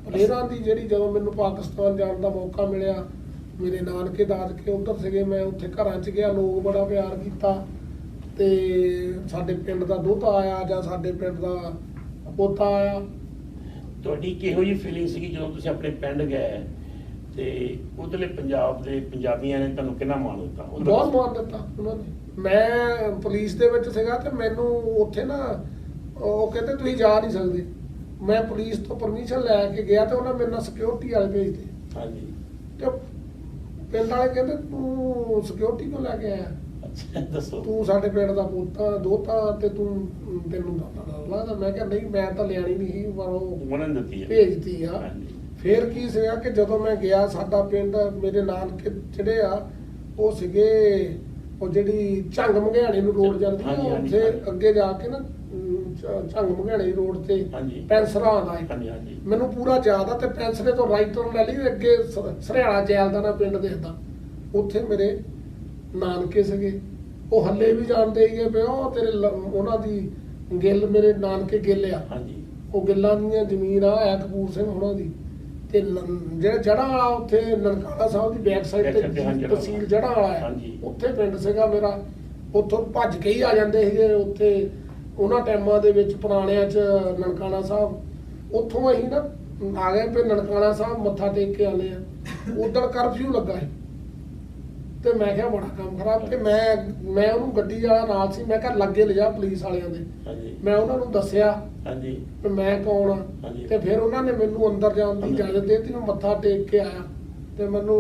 ਪਲੇਅਰਾਂ ਦੀ ਜਿਹੜੀ, ਜਦੋਂ ਮੈਨੂੰ ਪਾਕਿਸਤਾਨ ਜਾਣ ਦਾ ਮੌਕਾ ਮਿਲਿਆ, ਮੇਰੇ ਨਾਨਕੇ ਦਾਦਕੇ ਉੱਧਰ ਸੀਗੇ, ਮੈਂ ਉੱਥੇ ਘਰਾਂ 'ਚ ਗਿਆ, ਲੋਕ ਬੜਾ ਪਿਆਰ ਕੀਤਾ। ਤੇ ਸਾਡੇ ਪਿੰਡ ਦਾ ਦੋਹਤਾ ਆਇਆ ਜਾਂ ਸਾਡੇ ਪਿੰਡ ਦਾ ਪੋਤਾ ਆਇਆ। ਤੁਹਾਡੀ ਕਿਹੋ ਜਿਹੀ ਫੀਲਿੰਗ ਸੀਗੀ ਜਦੋਂ ਤੁਸੀਂ ਆਪਣੇ ਪਿੰਡ ਗਏ ਤੇ ਉਧਰਲੇ ਪੰਜਾਬ ਦੇ ਪੰਜਾਬੀਆਂ ਨੇ ਤੁਹਾਨੂੰ ਕਿੰਨਾ ਮਾਣ ਦਿੱਤਾ? ਬਹੁਤ ਮਾਣ ਦਿੱਤਾ ਉਹਨਾਂ ਨੇ। ਮੈਂ ਪੁਲਿਸ ਦੇ ਵਿੱਚ ਸੀਗਾ ਤੇ ਮੈਨੂੰ ਉੱਥੇ ਨਾ ਉਹ ਕਹਿੰਦੇ ਤੁਸੀਂ ਜਾ ਨਹੀਂ ਸਕਦੇ। ਮੈਂ ਪੁਲਿਸ ਤੋਂ ਪਰਮਿਸ਼ਨ ਲੈ ਕੇ ਗਿਆ ਤੇ ਉਹਨਾਂ ਮੇਰੇ ਨਾਲ ਸਿਕਿਉਰਿਟੀ ਵਾਲੇ ਭੇਜਦੇ। ਹਾਂਜੀ। ਤੇ ਪਿੰਡ ਵਾਲੇ ਕਹਿੰਦੇ ਤੂੰ ਸਿਕਿਉਰਿਟੀ ਕਿਉਂ ਲੈ ਕੇ ਆਇਆ? ਅੱਛਾ, ਦੱਸੋ। ਤੂੰ ਸਾਡੇ ਪਿੰਡ ਦਾ ਪੋਤਾ ਦੋਤਾ ਤੇ ਤੈਨੂੰ ਲੱਗਦਾ? ਮੈਂ ਕਿਹਾ ਨਹੀਂ, ਮੈਂ ਤਾਂ ਲਿਆਣੀ ਨਹੀਂ ਸੀ, ਪਰ ਉਹ ਉਹਨਾਂ ਨੇ ਦਿੱਤੀ ਹੈ। ਭੇਜਤੀ ਆ। ਹਾਂਜੀ। ਫਿਰ ਕੀ ਸੀਗਾ ਕਿ ਜਦੋਂ ਮੈਂ ਗਿਆ, ਸਾਡਾ ਪਿੰਡ, ਮੇਰੇ ਨਾਨਕੇ ਜਿਹੜੇ ਆ ਉਹ ਸੀਗੇ, ਉਹ ਜਿਹੜੀ ਝੰਗ ਮੰਗਿਆਣੀ ਨੂੰ ਰੋਡ ਜਾਂਦੀ ਆ, ਹਾਂਜੀ, ਹਾਂਜੀ, ਉੱਥੇ ਹਾਂਜੀ। ਅੱਗੇ ਜਾ ਕੇ ਨਾ ਝੰਗ ਮੰਗਿਆਣੀ ਰੋਡ ਤੇ ਹਾਂਜੀ। ਪੈਂਸਰਾ ਆਉਂਦਾ ਹੈ। ਹਾਂਜੀ, ਹਾਂਜੀ। ਮੈਨੂੰ ਪੂਰਾ ਯਾਦ ਆ। ਤੇ ਪੈਂਸਰੇ ਤੋਂ ਰਾਈਟ ਟਰਨ ਲੈ ਲਈ ਤੇ ਅੱਗੇ ਸਰਿਆਣਾ ਜੈਲ ਦਾ ਨਾ ਪਿੰਡ ਦੇਖਦਾ, ਉੱਥੇ ਮੇਰੇ ਨਾਨਕੇ ਸੀਗੇ। ਉਹ ਹੱਲੇ ਵੀ ਜਾਣਦੇ ਸੀਗੇ ਵੀ ਉਹ ਤੇਰੇ ਉਹਨਾਂ ਦੀ ਗਿੱਲ, ਮੇਰੇ ਨਾਨਕੇ ਗਿੱਲ ਆ। ਹਾਂਜੀ। ਉਹ ਗਿੱਲਾਂ ਦੀਆਂ ਜ਼ਮੀਨ ਆ, ਹੈ ਕਪੂਰ ਸਿੰਘ ਹੋਣਾ ਦੀ। ਤੇ ਜਿਹੜਾ ਜੜ੍ਹਾਂ ਵਾਲਾ ਉੱਥੇ ਨਨਕਾਣਾ ਸਾਹਿਬ ਦੀ ਬੈਕ ਸਾਈਡ ਤੇ ਤਹਿਸੀਲ ਜੜ੍ਹਾਂ ਵਾਲਾ ਹੈ, ਹਾਂਜੀ। ਉੱਥੇ ਪਿੰਡ ਸੀਗਾ ਮੇਰਾ। ਉੱਥੋਂ ਭੱਜ ਕੇ ਹੀ ਆ ਜਾਂਦੇ ਸੀਗੇ ਉੱਥੇ ਉਹਨਾਂ ਟਾਈਮਾਂ ਦੇ ਵਿੱਚ, ਪੁਰਾਣਿਆਂ 'ਚ ਨਨਕਾਣਾ ਸਾਹਿਬ। ਉੱਥੋਂ ਅਸੀਂ ਨਾ ਆ ਗਏ ਵੀ ਨਨਕਾਣਾ ਸਾਹਿਬ ਮੱਥਾ ਟੇਕ ਕੇ ਆਉਂਦੇ ਆ। ਉਦੋਂ ਕਰਫਿਊ ਲੱਗਾ ਸੀ ਤੇ ਮੈਂ ਕਿਹਾ ਬੜਾ ਕੰਮ ਖਰਾਬ। ਤੇ ਮੈਂ ਉਹਨੂੰ ਗੱਡੀ ਵਾਲਾ ਨਾਲ ਸੀ, ਮੈਂ ਕਿਹਾ ਲੱਗੇ ਲਿਜਾ ਪੁਲਿਸ ਵਾਲਿਆਂ ਦੇ। ਹਾਂਜੀ। ਮੈਂ ਉਹਨਾਂ ਨੂੰ ਦੱਸਿਆ ਹਾਂਜੀ। ਵੀ ਮੈਂ ਕੌਣ ਆ। ਹਾਂਜੀ। ਤੇ ਫਿਰ ਉਹਨਾਂ ਨੇ ਮੈਨੂੰ ਅੰਦਰ ਜਾਣ ਦੀ ਇਜਾਜ਼ਤ ਦੇ ਦਿੱਤੀ। ਮੈਂ ਮੱਥਾ ਟੇਕ ਕੇ ਆਇਆ ਤੇ ਮੈਨੂੰ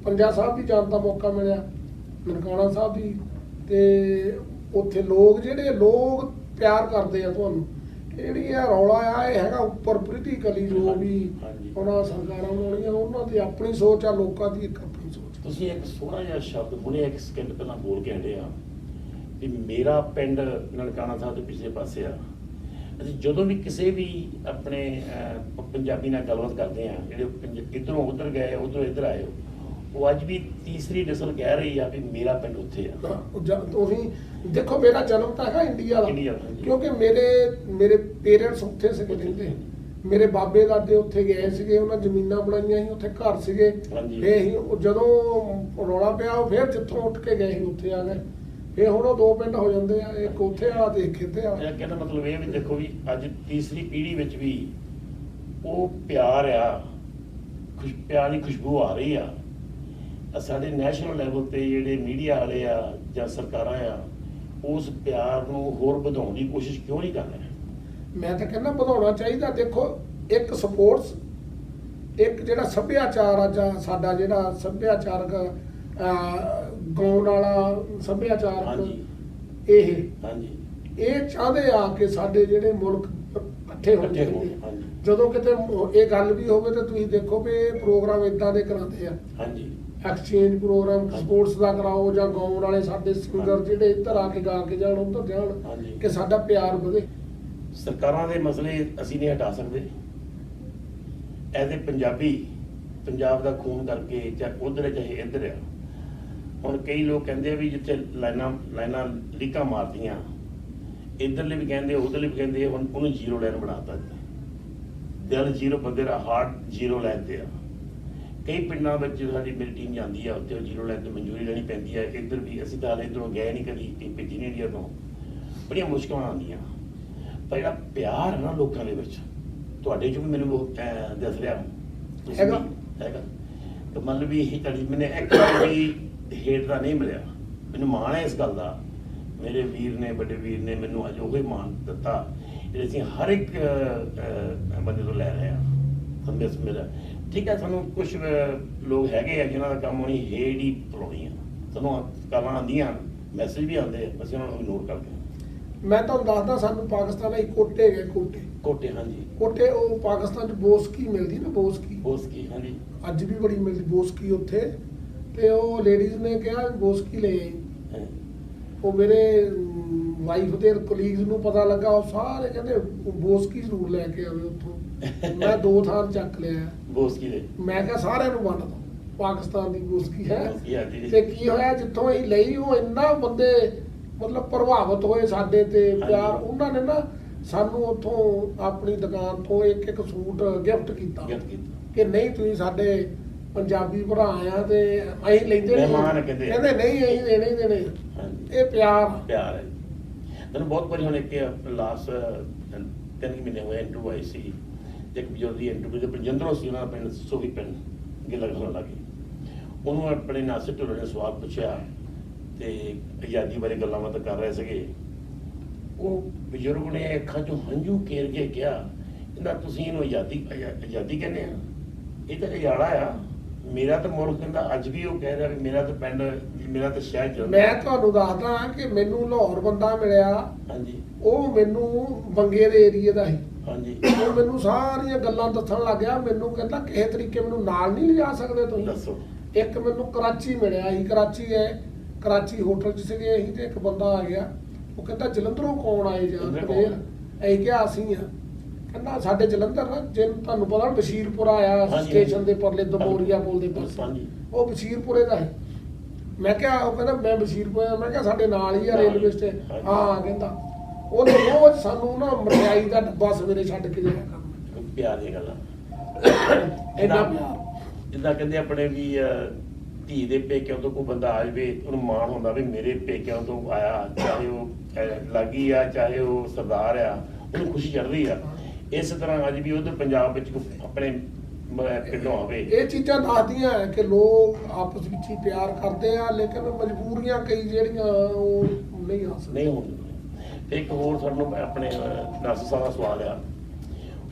ਪੰਜਾ ਸਾਹਿਬ ਵੀ ਜਾਣ ਦਾ ਮੌਕਾ ਮਿਲਿਆ, ਨਨਕਾਣਾ ਸਾਹਿਬ ਵੀ। ਤੇ ਉੱਥੇ ਲੋਕ ਲੋਕ ਪਿਆਰ ਕਰਦੇ ਆ ਤੁਹਾਨੂੰ। ਜਿਹੜੀ ਇਹ ਰੌਲਾ ਆ, ਇਹ ਹੈਗਾ ਉੱਪਰ ਪੋਲੀਟੀਕਲੀ ਜੋ ਵੀ ਹਾਂਜੀ। ਉਹਨਾਂ ਸਰਕਾਰਾਂ ਬਣਾਉਣੀਆਂ, ਉਹਨਾਂ ਦੀ ਆਪਣੀ ਸੋਚ ਆ, ਲੋਕਾਂ ਦੀ ਇੱਕ ਆਪਣੀ ਸੋਚ। ਤੁਸੀਂ ਇੱਕ ਸੋਹਣਾ ਜਿਹਾ ਸ਼ਬਦ ਹੁਣੇ ਇੱਕ ਸਕਿੰਟ ਪਹਿਲਾਂ ਬੋਲ ਕੇ ਹਟੇ ਆ ਕਿ ਮੇਰਾ ਪਿੰਡ ਨਨਕਾਣਾ ਸਾਹਿਬ ਦੇ ਪਿਛਲੇ ਪਾਸੇ ਆ। ਅਸੀਂ ਜਦੋਂ ਵੀ ਕਿਸੇ ਵੀ ਆਪਣੇ ਪੰਜਾਬੀ ਨਾਲ ਗੱਲਬਾਤ ਕਰਦੇ ਆ, ਜਿਹੜੇ ਇੱਧਰੋਂ ਉੱਧਰ ਗਏ, ਉੱਧਰੋਂ ਇੱਧਰ ਆਏ, ਉਹ ਅੱਜ ਵੀ ਤੀਸਰੀ ਨਸਲ ਕਹਿ ਰਹੀ ਆ ਵੀ ਮੇਰਾ ਪਿੰਡ ਉੱਥੇ ਆ। ਤੁਸੀਂ ਦੇਖੋ, ਮੇਰਾ ਜਨਮ ਤਾਂ ਹੈਗਾ ਇੰਡੀਆ ਦਾ, ਇੰਡੀਆ ਦਾ, ਹਾਂਜੀ। ਕਿਉਂਕਿ ਮੇਰੇ ਪੇਰੈਂਟਸ ਉੱਥੇ ਸੀਗੇ ਰਹਿੰਦੇ, ਮੇਰੇ ਬਾਬੇ ਦਾਦੇ ਉੱਥੇ ਗਏ ਸੀਗੇ, ਉਹਨਾਂ ਜ਼ਮੀਨਾਂ ਬਣਾਈਆਂ ਸੀ, ਉੱਥੇ ਘਰ ਸੀਗੇ। ਹਾਂਜੀ। ਫੇਰ ਅਸੀਂ ਜਦੋਂ ਰੌਲਾ ਪਿਆ, ਉਹ ਫੇਰ ਜਿੱਥੋਂ ਉੱਠ ਕੇ ਗਏ ਸੀ ਉੱਥੇ ਆ ਗਏ। ਫੇਰ ਹੁਣ ਉਹ ਦੋ ਪਿੰਡ ਹੋ ਜਾਂਦੇ ਆ, ਇੱਕ ਉੱਥੇ ਆ ਤੇ ਇੱਕ ਇੱਥੇ ਆ। ਇਹ ਕਹਿੰਦਾ ਮਤਲਬ ਇਹ ਵੀ ਦੇਖੋ ਵੀ ਅੱਜ ਤੀਸਰੀ ਪੀੜ੍ਹੀ ਵਿੱਚ ਵੀ ਉਹ ਪਿਆਰ ਆ, ਪਿਆਰ ਦੀ ਖੁਸ਼ਬੂ ਆ ਰਹੀ ਆ। ਸਾਡੇ ਨੈਸ਼ਨਲ ਲੈਵਲ ਤੇ ਜਿਹੜੇ ਮੀਡੀਆ ਵਾਲੇ ਆ ਜਾਂ ਸਰਕਾਰਾਂ ਆ, ਉਸ ਪਿਆਰ ਨੂੰ ਹੋਰ ਵਧਾਉਣ ਦੀ ਕੋਸ਼ਿਸ਼ ਕਿਉਂ ਨਹੀਂ ਕਰ ਰਹੇ? ਮੈਂ ਤਾਂ ਕਹਿੰਦਾ ਵਧਾਉਣਾ ਚਾਹੀਦਾ। ਦੇਖੋ, ਇੱਕ ਸਪੋਰਟਸ, ਇੱਕ ਜਿਹੜਾ ਸੱਭਿਆਚਾਰ ਆ, ਜਾਂ ਸਾਡਾ ਜਿਹੜਾ ਸੱਭਿਆਚਾਰਕ ਗਾਉਣ ਵਾਲਾ ਸੱਭਿਆਚਾਰ, ਹਾਂਜੀ। ਇਹ ਹਾਂਜੀ। ਇਹ ਚਾਹੁੰਦੇ ਆ ਕਿ ਸਾਡੇ ਜਿਹੜੇ ਮੁਲਕ ਇਕੱਠੇ ਹੋ ਇਕੱਠੇ ਹੋਣ, ਜਾਣ। ਹਾਂਜੀ। ਜਦੋਂ ਕਿਤੇ ਇਹ ਗੱਲ ਵੀ ਹੋਵੇ ਤਾਂ ਤੁਸੀਂ ਦੇਖੋ ਵੀ ਇਹ ਪ੍ਰੋਗਰਾਮ ਇਦਾਂ ਦੇ ਕਰਾਉਂਦੇ ਆ, ਹਾਂਜੀ। ਐਕਸਚੇਂਜ ਪ੍ਰੋਗਰਾਮ ਹਾਂਜੀ। ਸਪੋਰਟਸ ਦਾ ਕਰਾਓ, ਜਾਂ ਗਾਉਣ ਵਾਲੇ ਸਾਡੇ ਸਿੰਗਰ ਜਿਹੜੇ ਇੱਧਰ ਆ ਕੇ ਗਾ ਕੇ ਜਾਣ, ਉੱਧਰ ਜਾਣ, ਹਾਂਜੀ। ਕਿ ਸਾਡਾ ਪਿਆਰ ਵਧੇ। ਸਰਕਾਰਾਂ ਦੇ ਮਸਲੇ ਅਸੀਂ ਨਹੀਂ ਹਟਾ ਸਕਦੇ। ਐਜ਼ ਏ ਪੰਜਾਬੀ, ਪੰਜਾਬ ਦਾ ਖੂਨ ਕਰਕੇ ਚਾਹੇ ਉੱਧਰ ਹੈ ਚਾਹੇ ਇੱਧਰ ਆ। ਹੁਣ ਕਈ ਲੋਕ ਕਹਿੰਦੇ ਆ ਵੀ ਜਿੱਥੇ ਲਾਈਨਾਂ ਲੀਕਾਂ ਮਾਰਦੀਆਂ, ਇੱਧਰਲੇ ਵੀ ਕਹਿੰਦੇ ਉੱਧਰਲੇ ਵੀ ਕਹਿੰਦੇ, ਹੁਣ ਉਹਨੂੰ ਜ਼ੀਰੋ ਲਾਈਨ ਬਣਾਤਾ ਜੀ। ਦਿਲ ਜ਼ੀਰੋ, ਬੰਦੇ ਦਾ ਹਾਰਟ ਜ਼ੀਰੋ ਲਾਈਨ ਤੇ ਆ। ਕਈ ਪਿੰਡਾਂ ਵਿੱਚ ਸਾਡੀ ਮੇਰੀ ਟੀਮ ਜਾਂਦੀ ਆ, ਉੱਥੇ ਜ਼ੀਰੋ ਲਾਈਨ ਤੇ ਮਨਜ਼ੂਰੀ ਲੈਣੀ ਪੈਂਦੀ ਆ। ਇੱਧਰ ਵੀ ਅਸੀਂ ਤਾਂ ਹਾਲੇ ਇੱਧਰੋਂ ਗਏ ਨਹੀਂ ਕਦੀ, ਭੇਜੀ ਨਹੀਂ ਇੰਡੀਆ ਤੋਂ। ਬੜੀਆਂ ਮੁਸ਼ਕਲਾਂ ਆਉਂਦੀਆਂ, ਪਰ ਜਿਹੜਾ ਪਿਆਰ ਹੈ ਨਾ ਲੋਕਾਂ ਦੇ ਵਿੱਚ, ਤੁਹਾਡੇ ਚੋਂ ਵੀ ਮੈਨੂੰ ਉਹ ਦੱਸ ਰਿਹਾ ਤੁਸੀਂ ਹੈਗਾ। ਵੀ ਹੈਗਾ। ਤਾਂ ਮਤਲਬ ਵੀ ਇਹ ਤੁਹਾਡੀ ਮੈਨੂੰ ਇੱਕ ਵਾਰ ਵੀ ਹੇਠ ਦਾ ਨਹੀਂ ਮਿਲਿਆ। ਮੈਨੂੰ ਮਾਣ ਹੈ ਇਸ ਗੱਲ ਦਾ। ਮੇਰੇ ਵੀਰ ਨੇ, ਵੱਡੇ ਵੀਰ ਨੇ ਮੈਨੂੰ ਅੱਜ ਉਹੀ ਮਾਣ ਦਿੱਤਾ ਜਿਹੜੇ ਅਸੀਂ ਹਰ ਇੱਕ ਬੰਦੇ ਤੋਂ ਲੈ ਰਹੇ ਹਾਂ। ਸੰਦੇਸ਼ ਮੇਰਾ ਠੀਕ ਹੈ। ਸਾਨੂੰ ਕੁਝ ਲੋਕ ਹੈਗੇ ਆ ਜਿਨ੍ਹਾਂ ਦਾ ਕੰਮ ਹੋਣੀ ਹੇਡ ਹੀ ਫਲਾਉਣੀ ਆ। ਸਾਨੂੰ ਗੱਲਾਂ ਆਉਂਦੀਆਂ, ਮੈਸੇਜ ਵੀ ਆਉਂਦੇ, ਅਸੀਂ ਉਹਨਾਂ ਨੂੰ ਇਗਨੋਰ ਕਰਦੇ ਹਾਂ। ਮੈਂ ਤੁਹਾਨੂੰ ਦੱਸਦਾ, ਸਾਨੂੰ ਪਾਕਿਸਤਾਨ ਵਿੱਚ ਕੋਟੇ ਗਏ, ਕੋਟੇ, ਹਾਂਜੀ। ਕੋਟੇ ਉਹ ਪਾਕਿਸਤਾਨ ਚ ਬੋਸਕੀ ਮਿਲਦੀ ਨਾ, ਬੋਸਕੀ, ਹਾਂਜੀ। ਅੱਜ ਵੀ ਬੜੀ ਮਿਲਦੀ ਬੋਸਕੀ ਉੱਥੇ। ਤੇ ਉਹ ਲੇਡੀਜ਼ ਨੇ ਕਿਹਾ ਬੋਸਕੀ ਲੈ ਆਈ। ਹਾਂ। ਉਹ ਮੇਰੇ ਵਾਈਫ ਦੇ ਕੋਲੀਗਸ ਨੂੰ ਪਤਾ ਲੱਗਾ, ਉਹ ਸਾਰੇ ਕਹਿੰਦੇ ਬੋਸਕੀ ਜ਼ਰੂਰ ਲੈ ਕੇ ਆਵੇ ਉੱਥੋਂ। ਮੈਂ 2 ਥਾਂ ਚੱਕ ਲਿਆ। ਬੋਸਕੀ ਦੇ ਮੈਂ ਕਿਹਾ ਸਾਰਿਆਂ ਨੂੰ ਵੰਡ ਦੋ, ਪਾਕਿਸਤਾਨ ਦੀ ਬੋਸਕੀ ਹੈ। ਬੋਸਕੀ, ਹਾਂਜੀ। ਤੇ ਕੀ ਹੋਇਆ, ਜਿੱਥੋਂ ਅਸੀਂ ਲਈ, ਉਹ ਇੰਨਾ ਬੰਦੇ ਮਤਲਬ ਪ੍ਰਭਾਵਿਤ ਹੋਏ ਸਾਡੇ ਤੇ ਪਿਆਰ। ਹਾਂਜੀ। ਉਹਨਾਂ ਨੇ ਨਾ ਸਾਨੂੰ ਉੱਥੋਂ ਆਪਣੀ ਦੁਕਾਨ ਤੋਂ ਇੱਕ ਸੂਟ ਗਿਫਟ ਕੀਤਾ ਗਿਫਟ ਕੀਤਾ ਕਿ ਨਹੀਂ ਤੁਸੀਂ ਸਾਡੇ ਪੰਜਾਬੀ ਭਰਾ ਆ ਤੇ ਅਸੀਂ ਲੈਂਦੇ ਨਹੀਂ। ਮਹਿਮਾਨ ਕਹਿੰਦੇ ਨਹੀਂ, ਅਸੀਂ ਦੇਣੇ ਹੀ ਦੇਣੇ। ਹਾਂਜੀ। ਇਹ ਪਿਆਰ ਹੈ। ਮੈਨੂੰ ਬਹੁਤ ਵਾਰੀ ਹੁਣ ਇੱਕ ਲਾਸਟ 3 ਮਹੀਨੇ ਹੋਏ ਇੰਟਰਵਿਊ ਆਈ ਸੀ, ਇੱਕ ਬਜ਼ੁਰਗ ਦੀ ਇੰਟਰਵਿਊ ਦੇ ਪੰਜੰਦਰੋਂ ਸੀ, ਉਹਨਾਂ ਦਾ ਪਿੰਡ ਸੋਹੀ ਪਿੰਡ ਗਿੱਲਾ ਘਰ ਲੱਗੇ। ਉਹਨੂੰ ਆਪਣੇ ਨਾਸਿਰ ਢੋਲੇ ਨੇ ਸਵਾਲ ਪੁੱਛਿਆ ਤੇ ਆਜ਼ਾਦੀ ਬਾਰੇ ਗੱਲਾਂ ਬਾਤਾਂ ਕਰ ਰਹੇ ਸੀਗੇ। ਉਹ ਬਜ਼ੁਰਗ ਨੇ ਅੱਖਾਂ ਚੋਂ ਹੰਝੂ ਕੇਰ ਕੇ ਕਿਹਾ, ਕਹਿੰਦਾ ਤੁਸੀਂ ਇਹਨੂੰ ਆਜ਼ਾਦੀ ਕਹਿੰਦੇ ਆ? ਇਹ ਤਾਂ ਉਜਾੜਾ ਆ। ਮੇਰਾ ਤਾਂ ਮੁਲਕ, ਕਹਿੰਦਾ ਅੱਜ ਵੀ ਉਹ ਕਹਿ ਰਿਹਾ ਵੀ ਮੇਰਾ ਤਾਂ ਪਿੰਡ, ਮੇਰਾ ਤਾਂ ਸ਼ਹਿਰ ਜਲੰਧਰ। ਮੈਂ ਤੁਹਾਨੂੰ ਦੱਸਦਾ ਕਿ ਮੈਨੂੰ ਲਾਹੌਰ ਬੰਦਾ ਮਿਲਿਆ, ਹਾਂਜੀ। ਉਹ ਮੈਨੂੰ ਬੰਗੇ ਦੇ ਏਰੀਏ ਦਾ ਸੀ। ਹਾਂਜੀ। ਉਹ ਮੈਨੂੰ ਸਾਰੀਆਂ ਗੱਲਾਂ ਦੱਸਣ ਲੱਗ ਗਿਆ। ਮੈਨੂੰ ਕਹਿੰਦਾ ਕਿਸੇ ਤਰੀਕੇ ਮੈਨੂੰ ਨਾਲ ਨਹੀਂ ਲਿਜਾ ਸਕਦੇ ਤੁਸੀਂ? ਦੱਸੋ। ਇੱਕ ਮੈਨੂੰ ਕਰਾਚੀ ਮਿਲਿਆ ਸੀ, ਕਰਾਚੀ ਹੋਟਲ 'ਚ ਸੀਗੇ ਅਸੀਂ, ਤੇ ਇੱਕ ਬੰਦਾ ਆ ਗਿਆ, ਉਹ ਕਹਿੰਦਾ ਜਲੰਧਰੋਂ ਕੌਣ ਆਏ ਜਾਂ ਪਲੇਅਰ? ਅਸੀਂ ਕਿਹਾ ਅਸੀਂ ਆ। ਕਹਿੰਦਾ ਸਾਡੇ ਜਲੰਧਰ ਨਾ, ਜੇ ਤੁਹਾਨੂੰ ਪਤਾ ਬਸ਼ੀਰਪੁਰ ਆਇਆ ਸਟੇਸ਼ਨ ਦੇ ਪਰਲੇ ਦਮੋਰੀਆ ਪੁਲ ਦੇ ਪਾਸੇ, ਹਾਂਜੀ। ਉਹ ਬਸ਼ੀਰਪੁਰੇ ਦਾ ਹੈ। ਮੈਂ ਕਿਹਾ, ਉਹ ਕਹਿੰਦਾ ਮੈਂ ਬਸ਼ੀਰਪੁਰੇ ਦਾ। ਮੈਂ ਕਿਹਾ ਸਾਡੇ ਨਾਲ ਹੀ ਆ ਰੇਲਵੇ ਸਟੇਸ਼ਨ। ਹਾਂ, ਕਹਿੰਦਾ ਉਹਨੇ ਰੋਜ਼ ਸਾਨੂੰ ਨਾ ਮਠਿਆਈ ਦਾ ਡੱਬਾ ਸਵੇਰੇ ਛੱਡ ਕੇ ਜਾਇਆ ਕਰਨਾ। ਪਿਆਰ ਦੀ ਗੱਲ ਆ। ਇੰਨਾ ਪਿਆਰ। ਜਿੱਦਾਂ ਕਹਿੰਦੇ ਆਪਣੇ ਵੀ ਧੀ ਦੇ ਪੇਕਿਆਂ ਤੋਂ ਕੋਈ ਬੰਦਾ ਆ ਜਾਵੇ, ਉਹਨੂੰ ਮਾਣ ਹੁੰਦਾ ਵੀ ਮੇਰੇ ਪੇਕਿਆਂ ਤੋਂ ਆਇਆ, ਚਾਹੇ ਉਹ ਲਾਗੀ ਆ ਚਾਹੇ ਉਹ ਸਰਦਾਰ ਆ, ਉਹਨੂੰ ਖੁਸ਼ੀ ਚੜ੍ਹਦੀ ਆ। ਇਸੇ ਤਰ੍ਹਾਂ ਅੱਜ ਵੀ ਉਧਰ ਪੰਜਾਬ ਵਿੱਚ ਆਪਣੇ ਪਿੰਡੋਂ ਆਵੇ। ਇਹ ਚੀਜ਼ਾਂ ਦੱਸਦੀਆਂ ਕਿ ਲੋਕ ਆਪਸ ਵਿੱਚ ਹੀ ਪਿਆਰ ਕਰਦੇ ਆ, ਲੇਕਿਨ ਮਜਬੂਰੀਆਂ ਕਈ ਜਿਹੜੀਆਂ ਉਹ ਨਹੀਂ ਹਾਸਲ ਨਹੀਂ ਹੁੰਦੀਆਂ। ਤੇ ਇੱਕ ਹੋਰ ਸਾਨੂੰ ਆਪਣੇ ਨਰਸ ਸਾਹਿਬ ਦਾ ਸਵਾਲ ਆ।